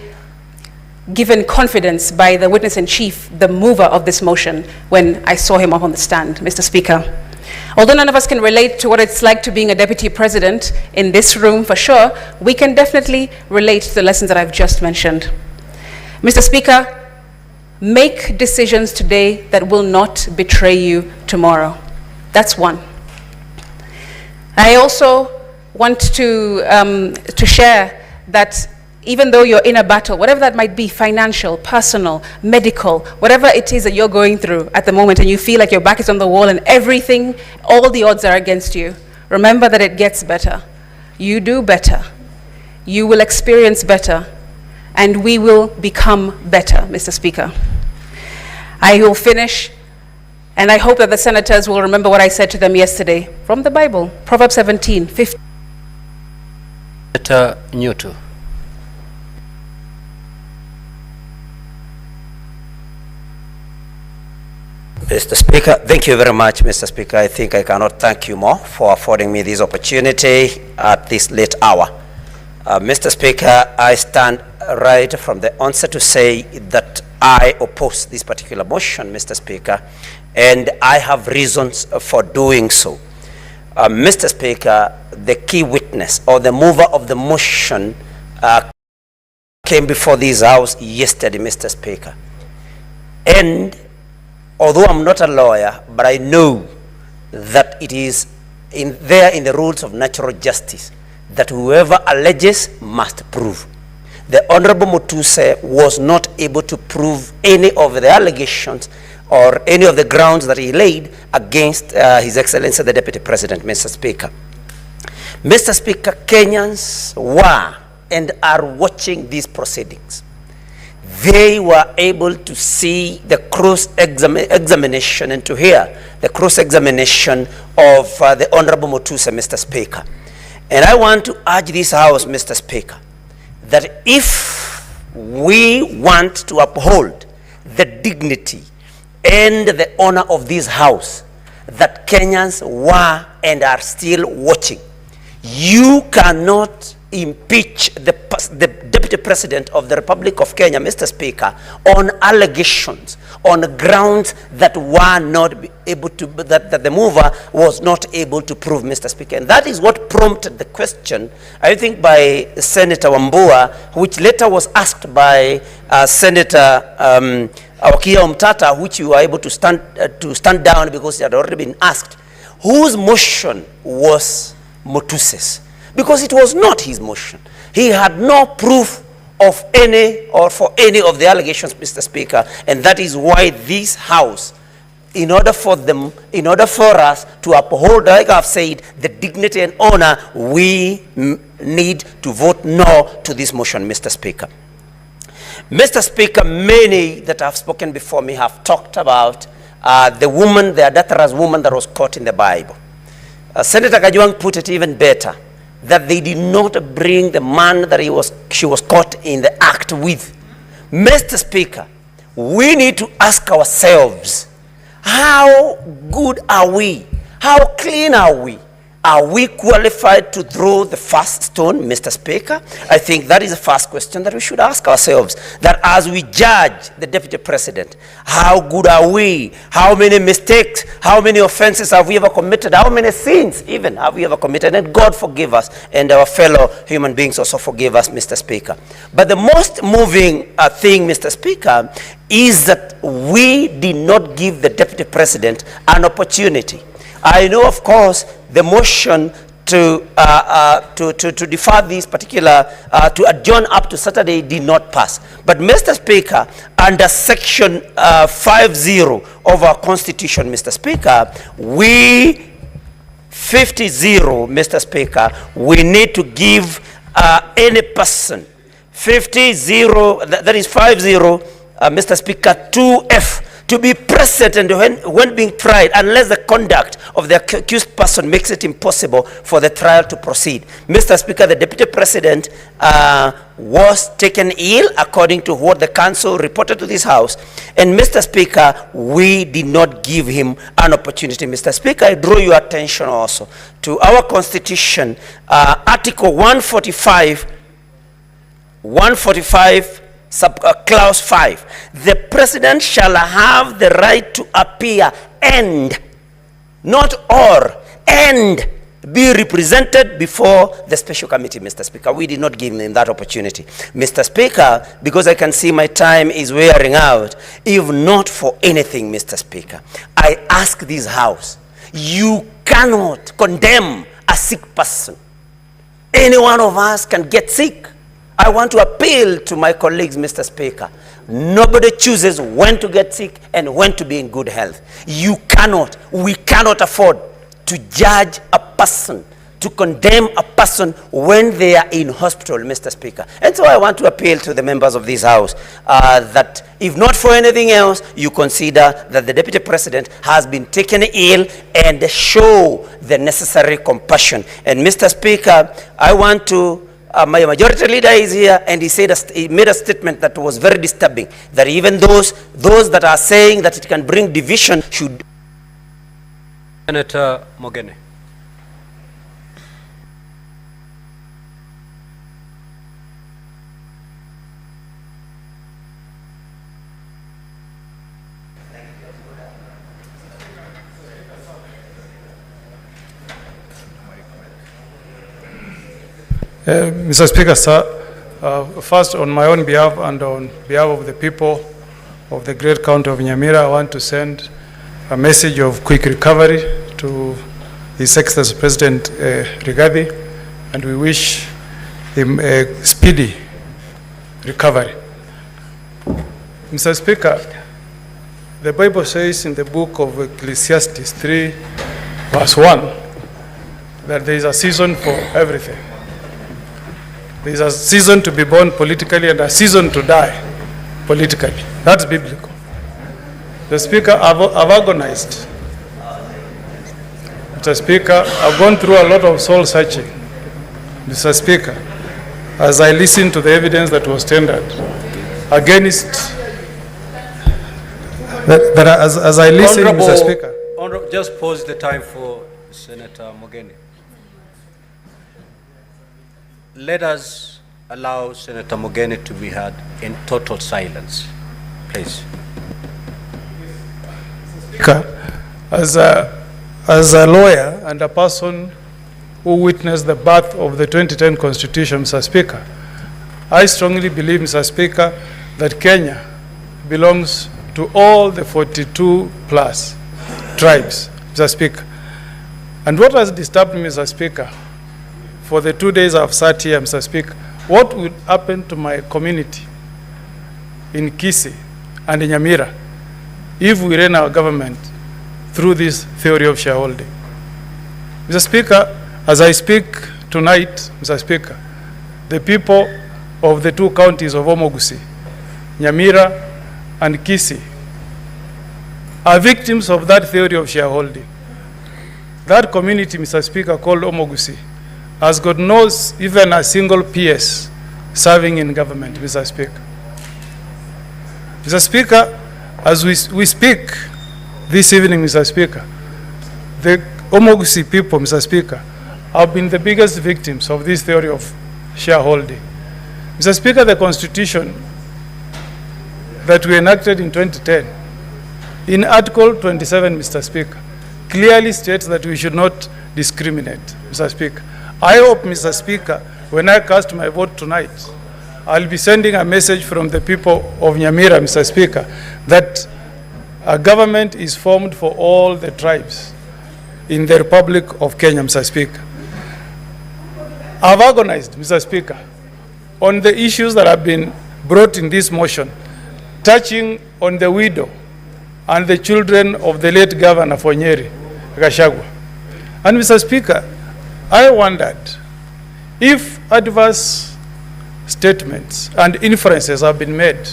given confidence by the witness-in-chief, the mover of this motion, when I saw him up on the stand, Mr. Speaker. Although none of us can relate to what it's like to being a deputy president in this room for sure, we can definitely relate to the lessons that I've just mentioned. Mr. Speaker, make decisions today that will not betray you tomorrow. That's one. I also want to share that even though you're in a battle, whatever that might be, financial, personal, medical, whatever it is that you're going through at the moment, and you feel like your back is on the wall and everything, all the odds are against you, remember that it gets better. You do better. You will experience better. And we will become better, Mr. Speaker. I will finish, and I hope that the senators will remember what I said to them yesterday from the Bible, Proverbs 17:15. Senator Newton. Mr. Speaker, thank you very much, Mr. Speaker. I think I cannot thank you more for affording me this opportunity at this late hour. Mr. Speaker, I stand right from the onset to say that I oppose this particular motion, Mr. Speaker, and I have reasons for doing so. Mr. Speaker, the key witness or the mover of the motion came before this House yesterday, Mr. Speaker. And although I'm not a lawyer, but I know that it is there in the rules of natural justice that whoever alleges must prove. The Honorable Mutuse was not able to prove any of the allegations or any of the grounds that he laid against His Excellency the Deputy President, Mr. Speaker. Mr. Speaker, Kenyans were and are watching these proceedings. They were able to see the cross-examination and to hear the cross-examination of the Honorable Mutuse, Mr. Speaker. And I want to urge this House, Mr. Speaker, that if we want to uphold the dignity and the honor of this House, that Kenyans were and are still watching, you cannot impeach the Deputy President of the Republic of Kenya, Mr. Speaker, on allegations, on grounds that were not able to, that the mover was not able to prove, Mr. Speaker. And that is what prompted the question, I think, by Senator Wambua, which later was asked by Senator Awakia Omtata, which you were able to stand down because it had already been asked, whose motion was Mutuse's? Because it was not his motion. He had no proof of any or for any of the allegations, Mr. Speaker, and that is why this House, in order for us to uphold, like I've said, the dignity and honor, we need to vote no to this motion, Mr. Speaker. Mr. Speaker, many that have spoken before me have talked about the woman, the adulterous woman that was caught in the Bible. Senator Gachagua put it even better, that they did not bring the man that she was caught in the act with. Mr. Speaker, we need to ask ourselves, how good are we? How clean are we? Are we qualified to throw the first stone, Mr. Speaker? I think that is the first question that we should ask ourselves, that as we judge the Deputy President, how good are we? How many mistakes, how many offenses have we ever committed? How many sins even have we ever committed? And God forgive us, and our fellow human beings also forgive us, Mr. Speaker. But the most moving thing, Mr. Speaker, is that we did not give the Deputy President an opportunity. I know, of course, the motion to defer this particular, to adjourn up to Saturday did not pass. But Mr. Speaker, under section 50 of our Constitution, Mr. Speaker, 50-0, Mr. Speaker, we need to give any person 50-0, that is 50, Mr. Speaker, 2F, to be present and when being tried, unless the conduct of the accused person makes it impossible for the trial to proceed. Mr. Speaker, the Deputy President was taken ill, according to what the Council reported to this House. And Mr. Speaker, we did not give him an opportunity. Mr. Speaker, I draw your attention also to our Constitution, Article 145, Clause 5. The President shall have the right to appear and, not or, and be represented before the special committee, Mr. Speaker. We did not give him that opportunity. Mr. Speaker, because I can see my time is wearing out, if not for anything, Mr. Speaker, I ask this House, you cannot condemn a sick person. Any one of us can get sick. I want to appeal to my colleagues, Mr. Speaker. Nobody chooses when to get sick and when to be in good health. You cannot, we cannot afford to judge a person, to condemn a person when they are in hospital, Mr. Speaker. And so I want to appeal to the members of this House that if not for anything else, you consider that the Deputy President has been taken ill and show the necessary compassion. And Mr. Speaker, I want to my majority leader is here, and he made a statement that was very disturbing, that even those that are saying that it can bring division should... Senator Mogeni. Mr. Speaker, sir, first on my own behalf and on behalf of the people of the great county of Nyamira, I want to send a message of quick recovery to His Excellency President Rigathi, and we wish him a speedy recovery. Mr. Speaker, the Bible says in the book of Ecclesiastes 3, verse 1, that there is a season for everything. There is a season to be born politically and a season to die politically. That's biblical. The Speaker, I've agonized. Mr. Speaker, I've gone through a lot of soul searching. Mr. Speaker, as I listened to the evidence that was tendered against, as I listened, Mr. Speaker. Just pause the time for Senator Mogeni. Let us allow Senator Mogeni to be heard in total silence, please. Speaker, as a lawyer and a person who witnessed the birth of the 2010 Constitution, Mr. Speaker, I strongly believe, Mr. Speaker, that Kenya belongs to all the 42 plus tribes, Mr. Speaker. And what has disturbed me, Mr. Speaker, for the 2 days I've sat here, Mr. Speaker, what would happen to my community in Kisii and in Nyamira if we ran our government through this theory of shareholding? Mr. Speaker, as I speak tonight, Mr. Speaker, the people of the two counties of Omogusi, Nyamira and Kisii are victims of that theory of shareholding. That community, Mr. Speaker, called Omogusi, has got no even a single PS serving in government, Mr. Speaker. Mr. Speaker, as we speak this evening, Mr. Speaker, the Omogusi people, Mr. Speaker, have been the biggest victims of this theory of shareholding. Mr. Speaker, the Constitution that we enacted in 2010, in Article 27, Mr. Speaker, clearly states that we should not discriminate, Mr. Speaker. I hope, Mr. Speaker, when I cast my vote tonight, I'll be sending a message from the people of Nyamira, Mr. Speaker, that a government is formed for all the tribes in the Republic of Kenya, Mr. Speaker. I've agonized, Mr. Speaker, on the issues that have been brought in this motion, touching on the widow and the children of the late Governor for Nyeri, Gachagua. And Mr. Speaker, I wondered if adverse statements and inferences have been made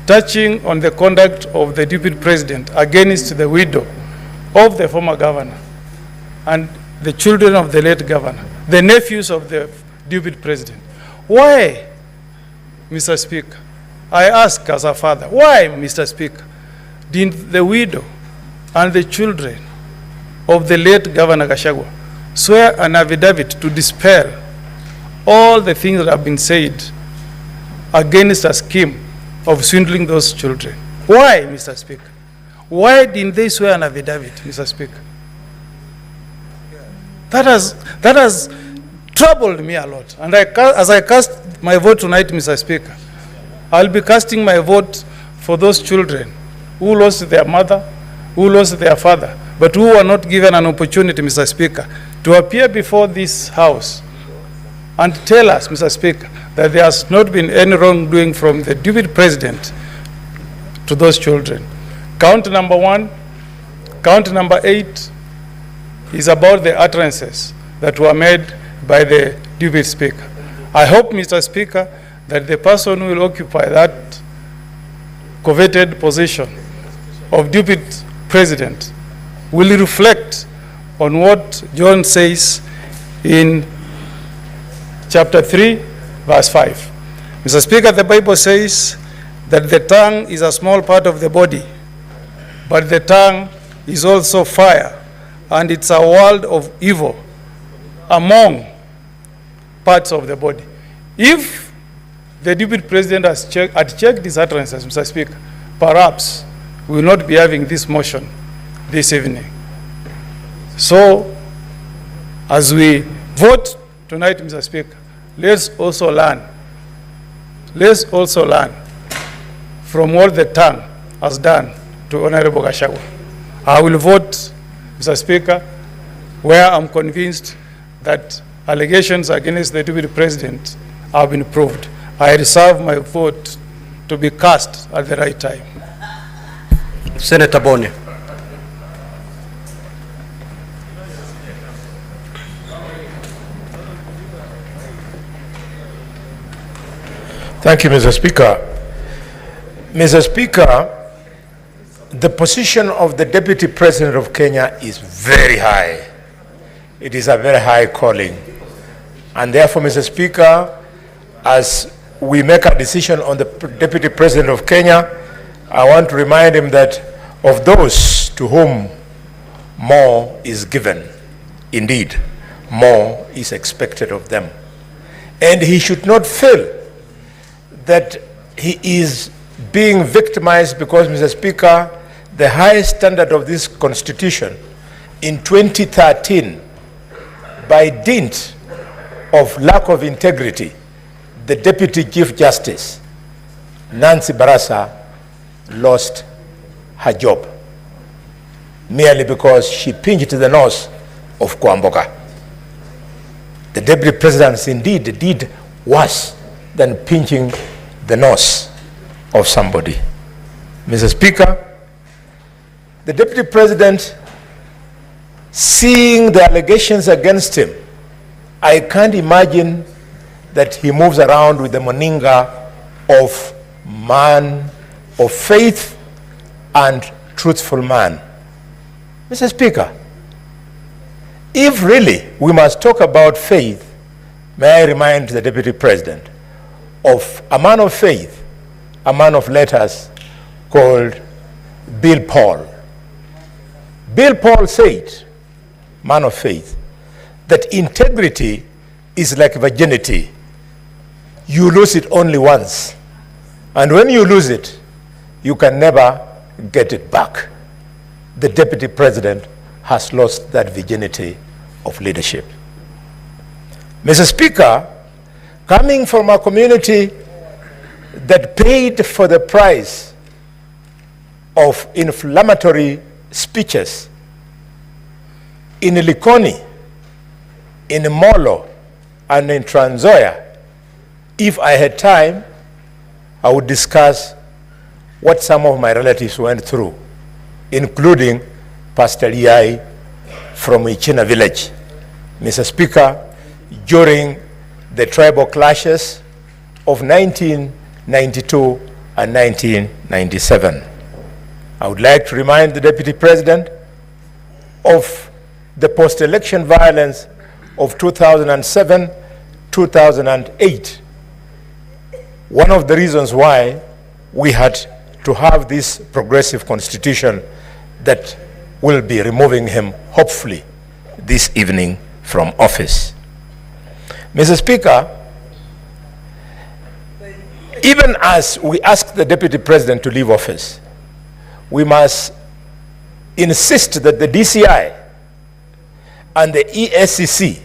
touching on the conduct of the Deputy President against the widow of the former governor and the children of the late governor, the nephews of the Deputy President. Why, Mr. Speaker? I ask as a father, why, Mr. Speaker, did the widow and the children of the late Governor Gachagua swear an affidavit to dispel all the things that have been said against a scheme of swindling those children? Why, Mr. Speaker? Why didn't they swear an affidavit, Mr. Speaker? That has troubled me a lot. And as I cast my vote tonight, Mr. Speaker, I'll be casting my vote for those children who lost their mother, who lost their father, but who were not given an opportunity, Mr. Speaker, to appear before this House and tell us, Mr. Speaker, that there has not been any wrongdoing from the Deputy President to those children. Count number 1, count number 8 is about the utterances that were made by the Deputy Speaker. I hope, Mr. Speaker, that the person who will occupy that coveted position of Deputy President will reflect on what John says in chapter 3, verse 5. Mr. Speaker, the Bible says that the tongue is a small part of the body, but the tongue is also fire, and it's a world of evil among parts of the body. If the Deputy President had checked his utterances, Mr. Speaker, perhaps we will not be having this motion this evening. So, as we vote tonight, Mr. Speaker, let's also learn. Let's also learn from what the tongue has done to Honorable Gachagua. I will vote, Mr. Speaker, where I'm convinced that allegations against the Deputy President have been proved. I reserve my vote to be cast at the right time. Senator Boni. Thank you, Mr. Speaker. Mr. Speaker, the position of the Deputy President of Kenya is very high. It is a very high calling. And therefore, Mr. Speaker, as we make a decision on the Deputy President of Kenya, I want to remind him that of those to whom more is given, indeed, more is expected of them. And he should not feel that he is being victimized because, Mr. Speaker, the highest standard of this Constitution in 2013, by dint of lack of integrity, the Deputy Chief Justice, Nancy Barasa, lost her job merely because she pinched the nose of Kwamboka. The Deputy President indeed did worse than pinching the nose of somebody. Mr. Speaker, the Deputy President, seeing the allegations against him, I can't imagine that he moves around with the moninga of man of faith and truthful man. Mr. Speaker, if really we must talk about faith, may I remind the Deputy President of a man of faith, a man of letters called Bill Paul. Bill Paul said, man of faith, that integrity is like virginity. You lose it only once. And when you lose it, you can never get it back. The Deputy President has lost that virginity of leadership. Mr. Speaker, coming from a community that paid for the price of inflammatory speeches in Likoni, in Molo, and in Trans Nzoia, if I had time, I would discuss what some of my relatives went through, including Pastor Liai from Ichina village. Mr. Speaker, during the tribal clashes of 1992 and 1997. I would like to remind the Deputy President of the post-election violence of 2007-2008. One of the reasons why we had to have this progressive constitution that will be removing him, hopefully, this evening from office. Mr. Speaker, even as we ask the Deputy President to leave office, we must insist that the DCI and the ESCC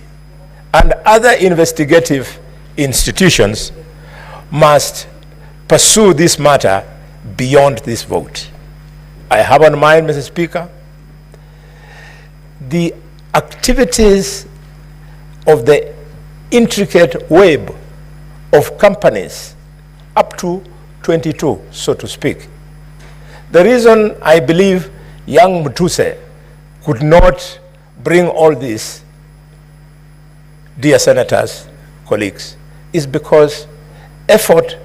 and other investigative institutions must pursue this matter beyond this vote. I have on mind, Mr. Speaker, the activities of the intricate web of companies up to 22, so to speak. The reason I believe young Mutuse could not bring all this, dear senators, colleagues, is because effort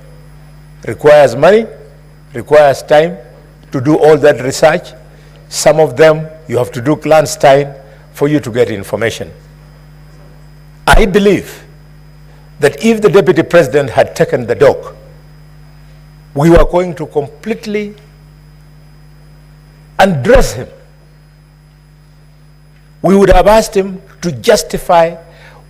requires money, requires time to do all that research. Some of them you have to do clandestine for you to get information. I believe that if the Deputy President had taken the dog, we were going to completely undress him. We would have asked him to justify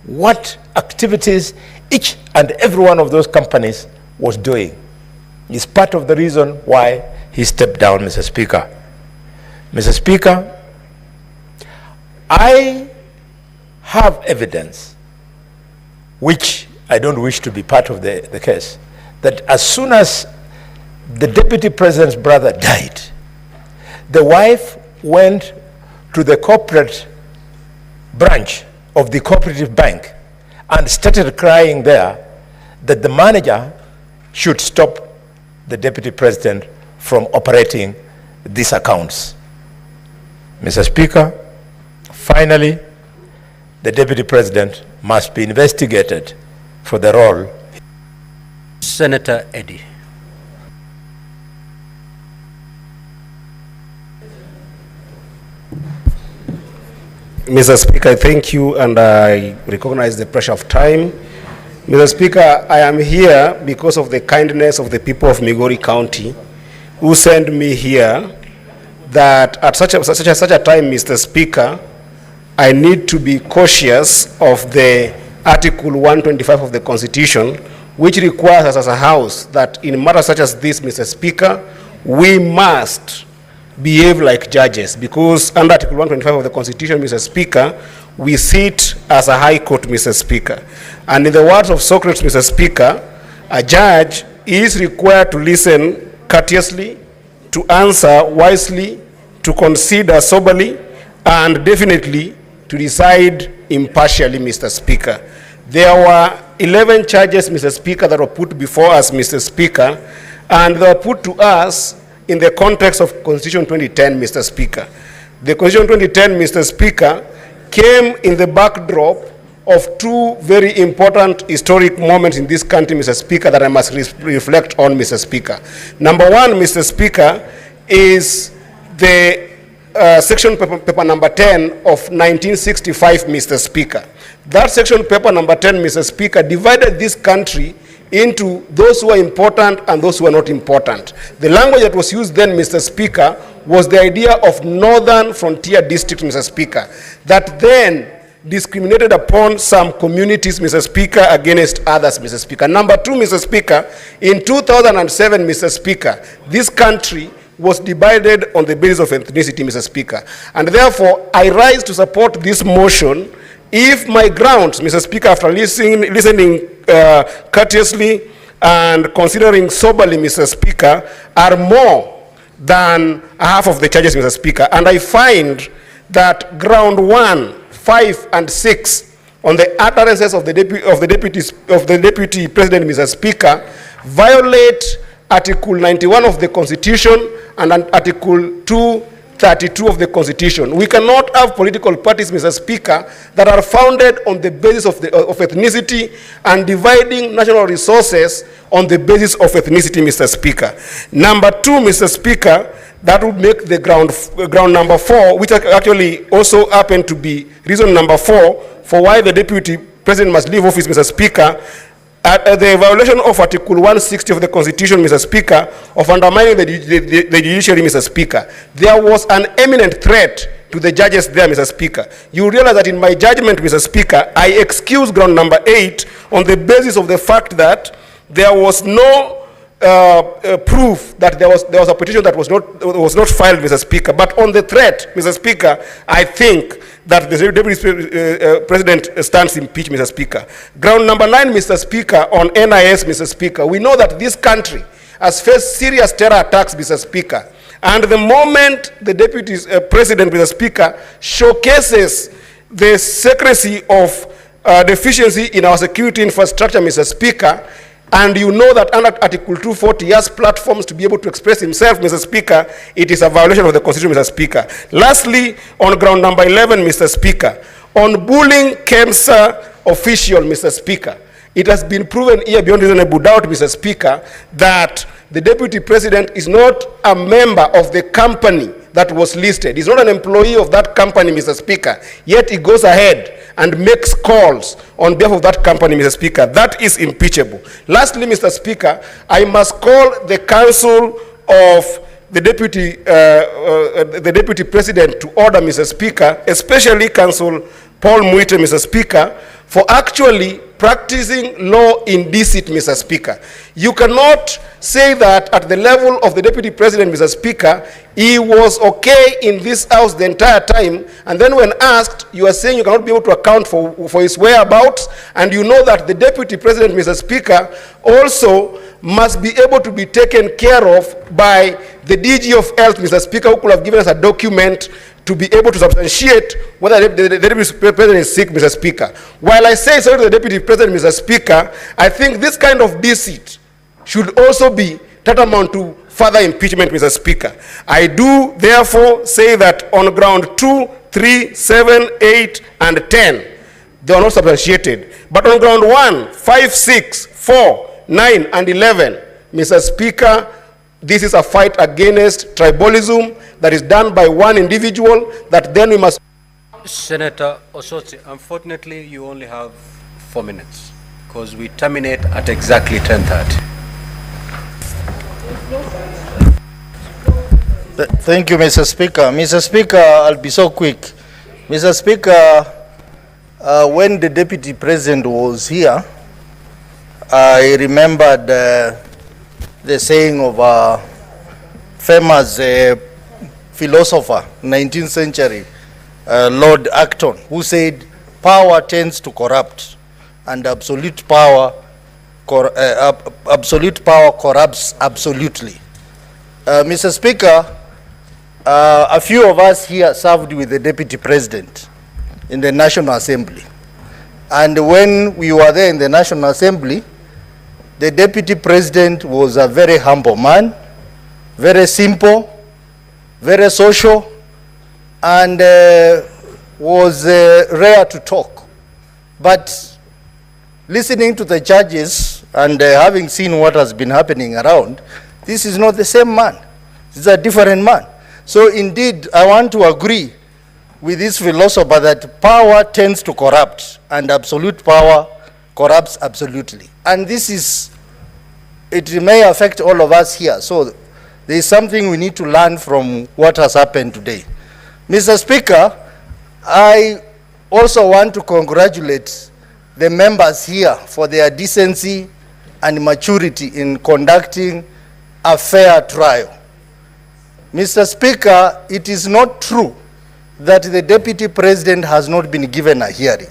what activities each and every one of those companies was doing. It's part of the reason why he stepped down, Mr. Speaker. Mr. Speaker, I have evidence, which I don't wish to be part of the case, that as soon as the Deputy President's brother died, the wife went to the corporate branch of the cooperative bank and started crying there that the manager should stop the Deputy President from operating these accounts. Mr. Speaker, finally, the Deputy President must be investigated for the role. Senator Eddy. Mr. Speaker, thank you, and I recognize the pressure of time. Mr. Speaker, I am here because of the kindness of the people of Migori County who sent me here, that at such a time, Mr. Speaker, I need to be cautious of the Article 125 of the Constitution, which requires us as a House that in matters such as this, Mr. Speaker, we must behave like judges, because under Article 125 of the Constitution, Mr. Speaker, we sit as a High Court, Mr. Speaker. And in the words of Socrates, Mr. Speaker, a judge is required to listen courteously, to answer wisely, to consider soberly, and definitely to decide impartially, Mr. Speaker. There were 11 charges, Mr. Speaker, that were put before us, Mr. Speaker, and they were put to us in the context of Constitution 2010, Mr. Speaker. The Constitution 2010, Mr. Speaker, came in the backdrop of two very important historic moments in this country, Mr. Speaker, that I must reflect on, Mr. Speaker. Number one, Mr. Speaker, is the section paper number 10 of 1965, Mr. Speaker. That section paper number 10, Mr. Speaker, divided this country into those who are important and those who are not important. The language that was used then, Mr. Speaker, was the idea of northern frontier district, Mr. Speaker, that then discriminated upon some communities, Mr. Speaker, against others, Mr. Speaker. Number two, Mr. Speaker, in 2007, Mr. Speaker, this country was divided on the basis of ethnicity, Mr. Speaker. And therefore, I rise to support this motion if my grounds, Mr. Speaker, after listening courteously and considering soberly, Mr. Speaker, are more than half of the charges, Mr. Speaker. And I find that ground 1, 5, and 6 on the utterances of the Deputy President, Mr. Speaker, violate Article 91 of the Constitution and Article 2 32 of the Constitution. We cannot have political parties, Mr. Speaker, that are founded on the basis of ethnicity and dividing national resources on the basis of ethnicity, Mr. Speaker. Number two, Mr. Speaker, that would make the ground number 4, which actually also happened to be reason number 4 for why the Deputy President must leave office, Mr. Speaker, the violation of Article 160 of the Constitution, Mr. Speaker, of undermining the judiciary, Mr. Speaker. There was an imminent threat to the judges there, Mr. Speaker. You realize that in my judgment, Mr. Speaker, I excuse ground number 8 on the basis of the fact that there was no proof that there was a petition that was not filed, Mr. Speaker. But on the threat, Mr. Speaker, I think that the Deputy President stands impeached, Mr. Speaker. Ground number 9, Mr. Speaker, on NIS, Mr. Speaker. We know that this country has faced serious terror attacks, Mr. Speaker. And the moment the Deputy President, Mr. Speaker, showcases the secrecy of deficiency in our security infrastructure, Mr. Speaker, and you know that under Article 240 he has platforms to be able to express himself, Mr. Speaker, it is a violation of the Constitution, Mr. Speaker. Lastly, on ground number 11, Mr. Speaker, on bullying KEMSA official, Mr. Speaker, it has been proven here beyond reasonable doubt, Mr. Speaker, that the Deputy President is not a member of the company that was listed. He's not an employee of that company, Mr. Speaker, yet he goes ahead and makes calls on behalf of that company, Mr. Speaker. That is impeachable. Lastly, Mr. Speaker, I must call the Council of the Deputy President to order, Mr. Speaker, especially Council Paul Muite, Mr. Speaker, for actually practicing law in deceit, Mr. Speaker. You cannot say that at the level of the Deputy President, Mr. Speaker, he was okay in this house the entire time, and then when asked, you are saying you cannot be able to account for his whereabouts, and you know that the Deputy President, Mr. Speaker, also must be able to be taken care of by the DG of Health, Mr. Speaker, who could have given us a document to be able to substantiate whether the Deputy President is sick, Mr. Speaker. While I say sorry to the Deputy President, Mr. Speaker, I think this kind of deceit should also be tantamount to further impeachment, Mr. Speaker. I do therefore say that on ground 2, 3, 7, 8, and 10, they are not substantiated. But on ground 1, 5, 6, 4, 9, and 11, Mr. Speaker, this is a fight against tribalism that is done by one individual that then we must... Senator Osotsi, unfortunately you only have 4 minutes because we terminate at exactly 10:30. Thank you, Mr. Speaker. Mr. Speaker, I'll be so quick. Mr. Speaker, when the Deputy President was here, I remembered the saying of a famous philosopher, 19th century, Lord Acton, who said, power tends to corrupt, and absolute power corrupts absolutely. Mr. Speaker, a few of us here served with the Deputy President in the National Assembly. And when we were there in the National Assembly, the Deputy President was a very humble man, very simple, very social, and was rare to talk. But listening to the judges and having seen what has been happening around, this is not the same man. This is a different man. So indeed, I want to agree with this philosopher that power tends to corrupt, and absolute power corrupts absolutely. And this is, it may affect all of us here. So there is something we need to learn from what has happened today. Mr. Speaker, I also want to congratulate the members here for their decency and maturity in conducting a fair trial. Mr. Speaker, it is not true that the Deputy President has not been given a hearing.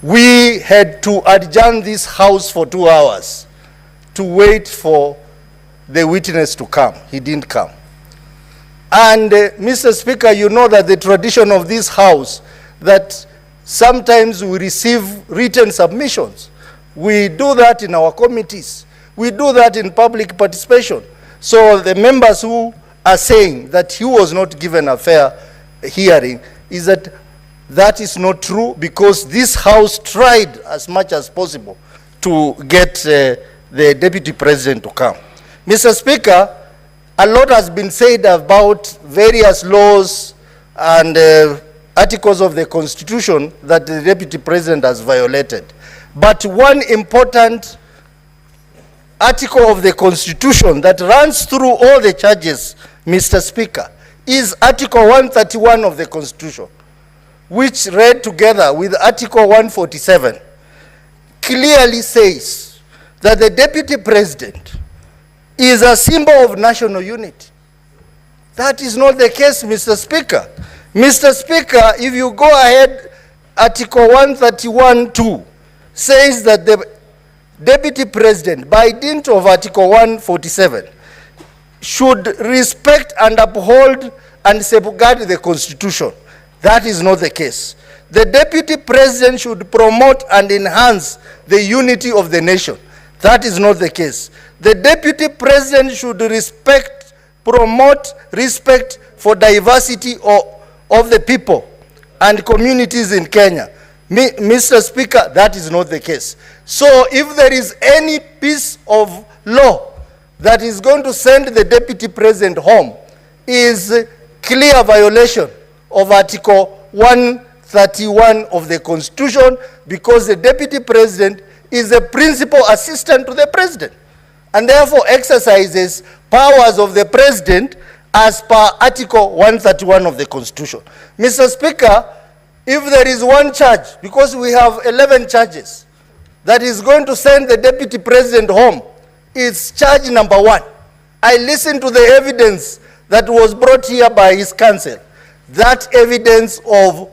We had to adjourn this House for 2 hours to wait for the witness to come. He didn't come. And Mr. Speaker, you know that the tradition of this House, that sometimes we receive written submissions. We do that in our committees. We do that in public participation. So the members who are saying that he was not given a fair hearing is that that is not true, because this House tried as much as possible to get the Deputy President to come. Mr. Speaker, a lot has been said about various laws and articles of the Constitution that the Deputy President has violated. But one important article of the Constitution that runs through all the charges, Mr. Speaker, is Article 131 of the Constitution, which read together with Article 147, clearly says that the Deputy President is a symbol of national unity. That is not the case, Mr. Speaker. Mr. Speaker, if you go ahead, Article 131(2) says that the Deputy President, by dint of Article 147, should respect and uphold and safeguard the Constitution. That is not the case. The Deputy President should promote and enhance the unity of the nation. That is not the case. The Deputy President should promote respect for diversity of the people and communities in Kenya. Mr. Speaker, that is not the case. So if there is any piece of law that is going to send the Deputy President home, is clear violation of Article 131 of the Constitution, because the Deputy President is the principal assistant to the President and therefore exercises powers of the President as per Article 131 of the Constitution. Mr. Speaker, if there is one charge, because we have 11 charges, that is going to send the Deputy President home, it's charge number 1. I listened to the evidence that was brought here by his counsel. That evidence of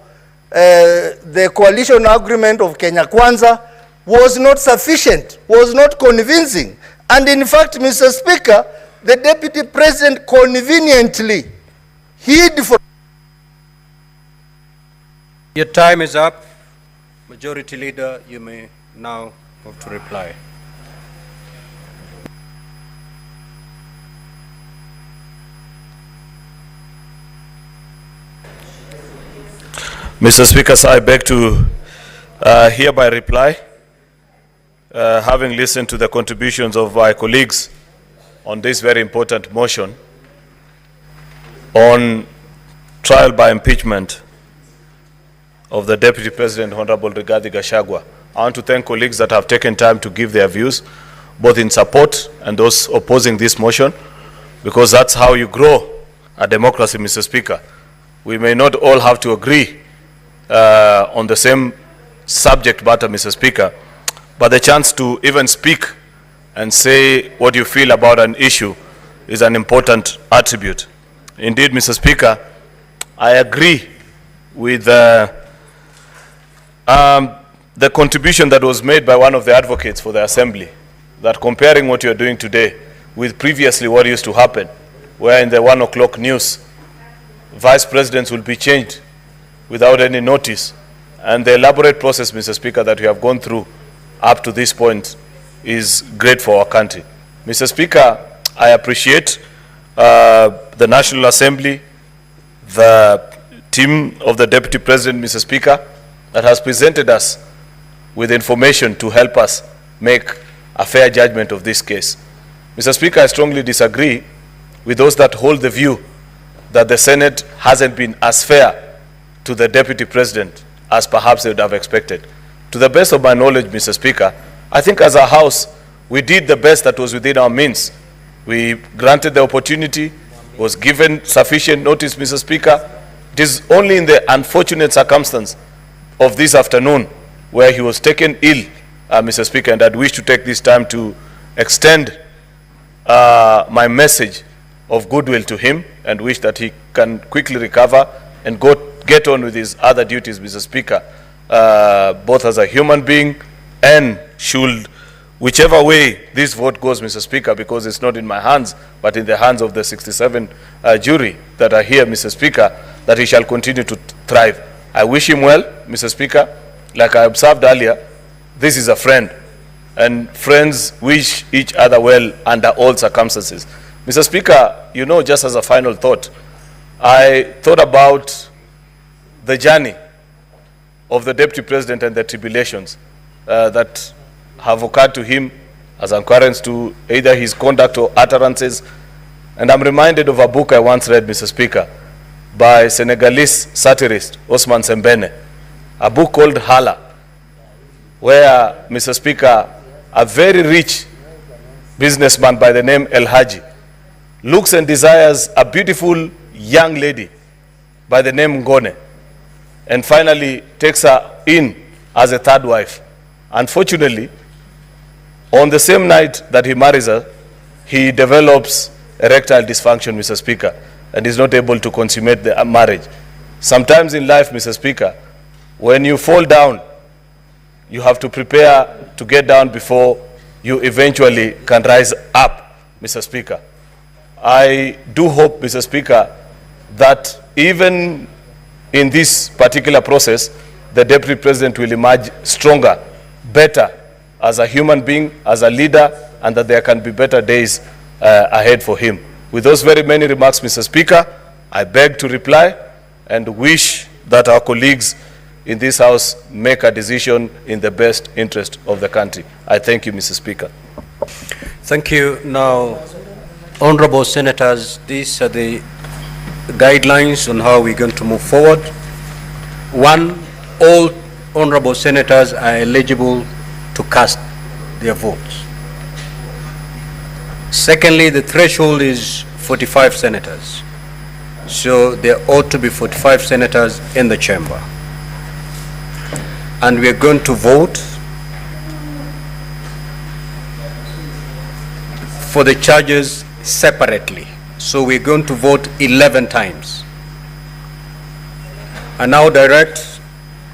the coalition agreement of Kenya Kwanza was not sufficient, was not convincing. And in fact, Mr. Speaker, the Deputy President conveniently hid from... Your time is up. Majority Leader, you may now move to reply. Mr. Speaker, I beg to hereby reply, having listened to the contributions of my colleagues on this very important motion on trial by impeachment of the Deputy President, Honorable Rigathi Gachagua. I want to thank colleagues that have taken time to give their views, both in support and those opposing this motion, because that's how you grow a democracy, Mr. Speaker. We may not all have to agree on the same subject matter, Mr. Speaker, but the chance to even speak and say what you feel about an issue is an important attribute. Indeed, Mr. Speaker, I agree with the contribution that was made by one of the advocates for the Assembly, that comparing what you're doing today with previously what used to happen, where in the 1 o'clock news, vice presidents will be changed without any notice. And the elaborate process, Mr. Speaker, that we have gone through up to this point is great for our country. Mr. Speaker, I appreciate the National Assembly, the team of the Deputy President, Mr. Speaker, that has presented us with information to help us make a fair judgment of this case. Mr. Speaker, I strongly disagree with those that hold the view that the Senate hasn't been as fair to the Deputy President as perhaps they would have expected. To the best of my knowledge, Mr. Speaker, I think as a House, we did the best that was within our means. We granted the opportunity, was given sufficient notice, Mr. Speaker. It is only in the unfortunate circumstance of this afternoon where he was taken ill, Mr. Speaker, and I'd wish to take this time to extend my message of goodwill to him and wish that he can quickly recover and get on with his other duties, Mr. Speaker, both as a human being and should, whichever way this vote goes, Mr. Speaker, because it's not in my hands, but in the hands of the 67 jury that are here, Mr. Speaker, that he shall continue to thrive. I wish him well, Mr. Speaker. Like I observed earlier, this is a friend, and friends wish each other well under all circumstances. Mr. Speaker, you know, just as a final thought, I thought about the journey of the Deputy President and the tribulations that have occurred to him as occurrence to either his conduct or utterances. And I'm reminded of a book I once read, Mr. Speaker, by Senegalese satirist Osman Sembene, a book called Hala, where, Mr. Speaker, a very rich businessman by the name El Haji looks and desires a beautiful young lady by the name Ngone, and finally takes her in as a third wife. Unfortunately, on the same night that he marries her, he develops erectile dysfunction, Mr. Speaker, and is not able to consummate the marriage. Sometimes in life, Mr. Speaker, when you fall down, you have to prepare to get down before you eventually can rise up, Mr. Speaker. I do hope, Mr. Speaker, that even in this particular process, the Deputy President will emerge stronger, better, as a human being, as a leader, and that there can be better days ahead for him. With those very many remarks, Mr. Speaker, I beg to reply and wish that our colleagues in this House make a decision in the best interest of the country. I thank you, Mr. Speaker. Thank you. Now, honorable senators, these are the guidelines on how we're going to move forward. One, all honorable senators are eligible to cast their votes. Secondly, the threshold is 45 senators. So there ought to be 45 senators in the chamber. And we are going to vote for the charges separately. So we're going to vote 11 times. I now direct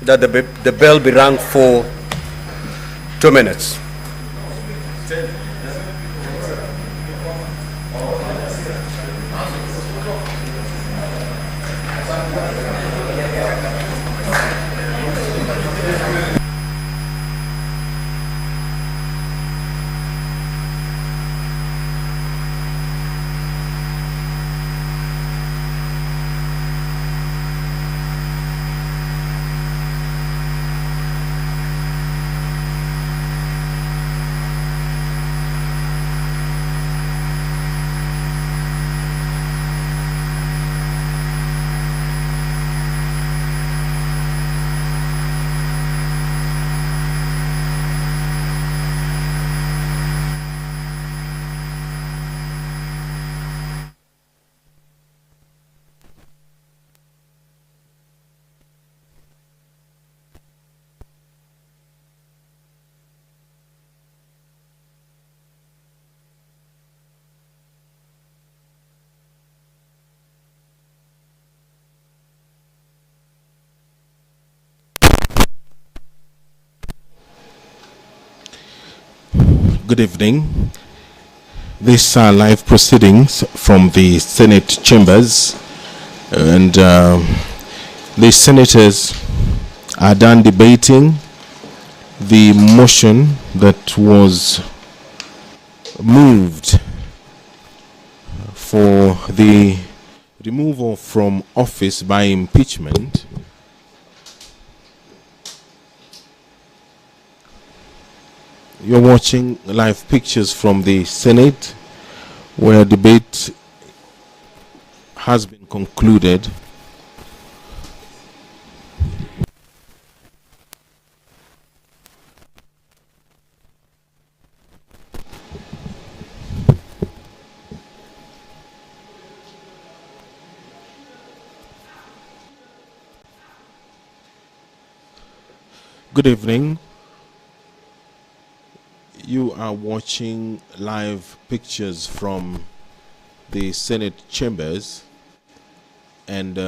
that the bell be rung for 2 minutes. Good evening. These are live proceedings from the Senate chambers, and the senators are done debating the motion that was moved for the removal from office by impeachment . You're watching live pictures from the Senate, where debate has been concluded. Good evening. You are watching live pictures from the Senate chambers, and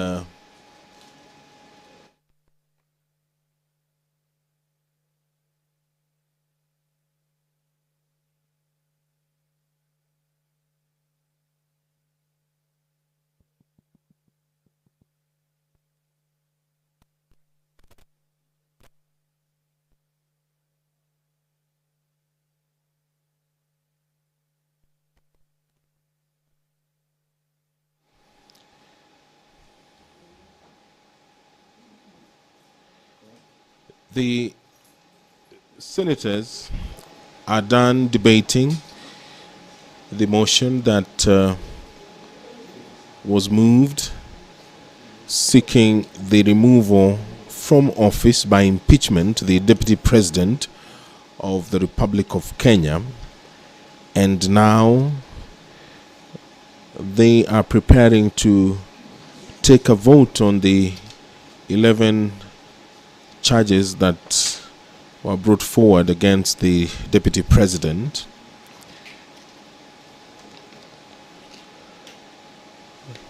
The senators are done debating the motion that was moved seeking the removal from office by impeachment the Deputy President of the Republic of Kenya, and now they are preparing to take a vote on the 11 charges that were brought forward against the Deputy President.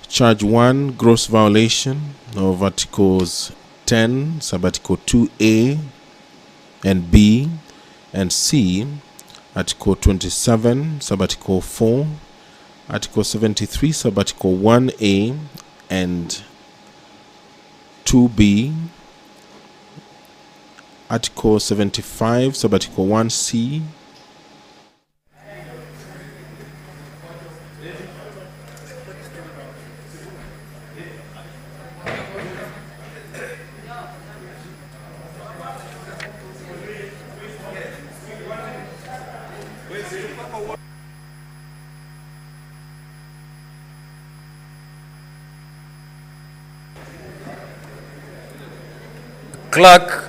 Charge 1, gross violation of Articles 10, Subarticle 2A and B and C, Article 27, Subarticle 4, Article 73, Subarticle 1A and 2B, Article 75, Subarticle 1C, Clerk,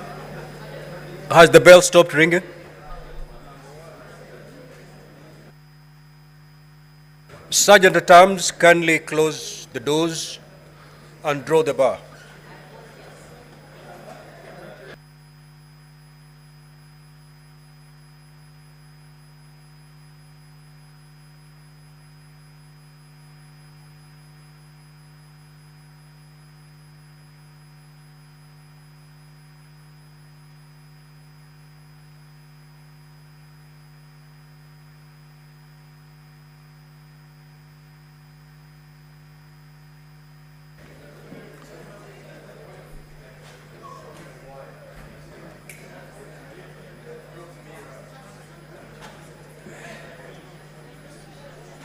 has the bell stopped ringing? Sergeant at Arms, kindly close the doors and draw the bar.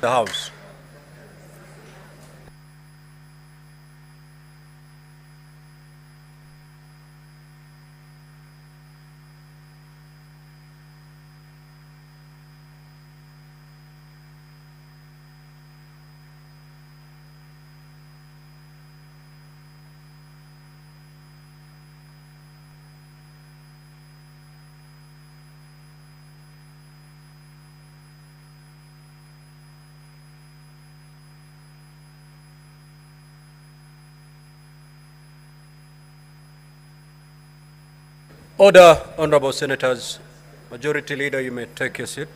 The House. Order, honorable senators. Majority Leader, you may take your seat.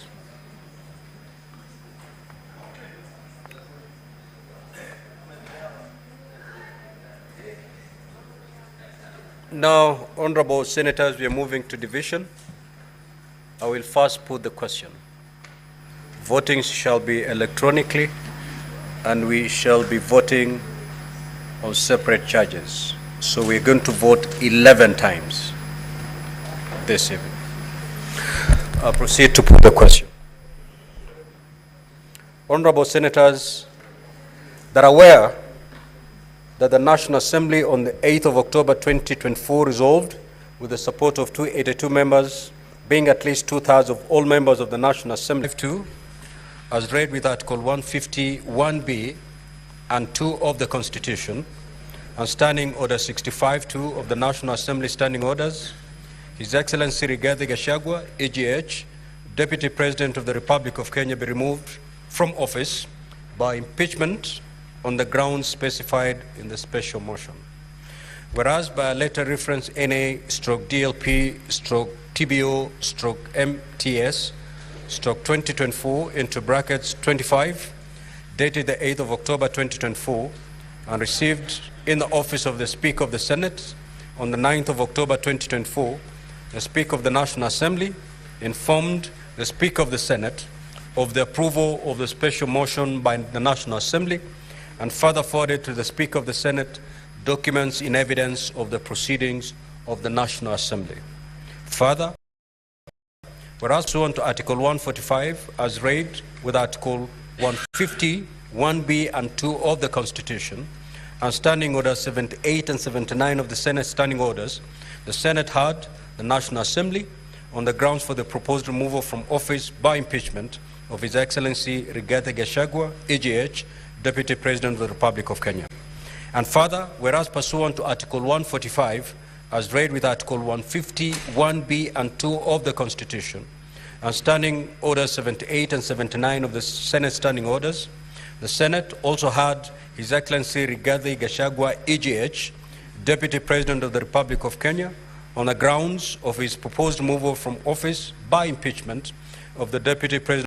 Now, honorable senators, we are moving to division. I will first put the question. Voting shall be electronically, and we shall be voting on separate charges. So we're going to vote 11 times this evening. I'll proceed to put the question. Honorable senators, that are aware that the National Assembly on the 8th of October 2024 resolved, with the support of 282 members, being at least 2/3 of all members of the National Assembly, as read with Article 151B and 2 of the Constitution, and Standing Order 65-2 of the National Assembly Standing Orders, His Excellency Rigathi Gachagua, EGH, Deputy President of the Republic of Kenya, be removed from office by impeachment on the grounds specified in the special motion. Whereas by a letter reference NA/DLP/TBO/MTS/2024 into brackets 25, dated the 8th of October 2024, and received in the office of the Speaker of the Senate on the 9th of October 2024, the Speaker of the National Assembly informed the Speaker of the Senate of the approval of the special motion by the National Assembly, and further forwarded to the Speaker of the Senate documents in evidence of the proceedings of the National Assembly. Further, whereas pursuant to Article 145, as read with Article 150, 1B and 2 of the Constitution, and Standing Orders 78 and 79 of the Senate Standing Orders, the Senate had, the National Assembly on the grounds for the proposed removal from office by impeachment of His Excellency Rigathi Gachagua, AGH, Deputy President of the Republic of Kenya. And further, whereas pursuant to Article 145, as read with Article 150, 1B and 2 of the Constitution, and Standing Orders 78 and 79 of the Senate Standing Orders, the Senate also had His Excellency Rigathi Gachagua, AGH, Deputy President of the Republic of Kenya, on the grounds of his proposed removal from office by impeachment of the Deputy President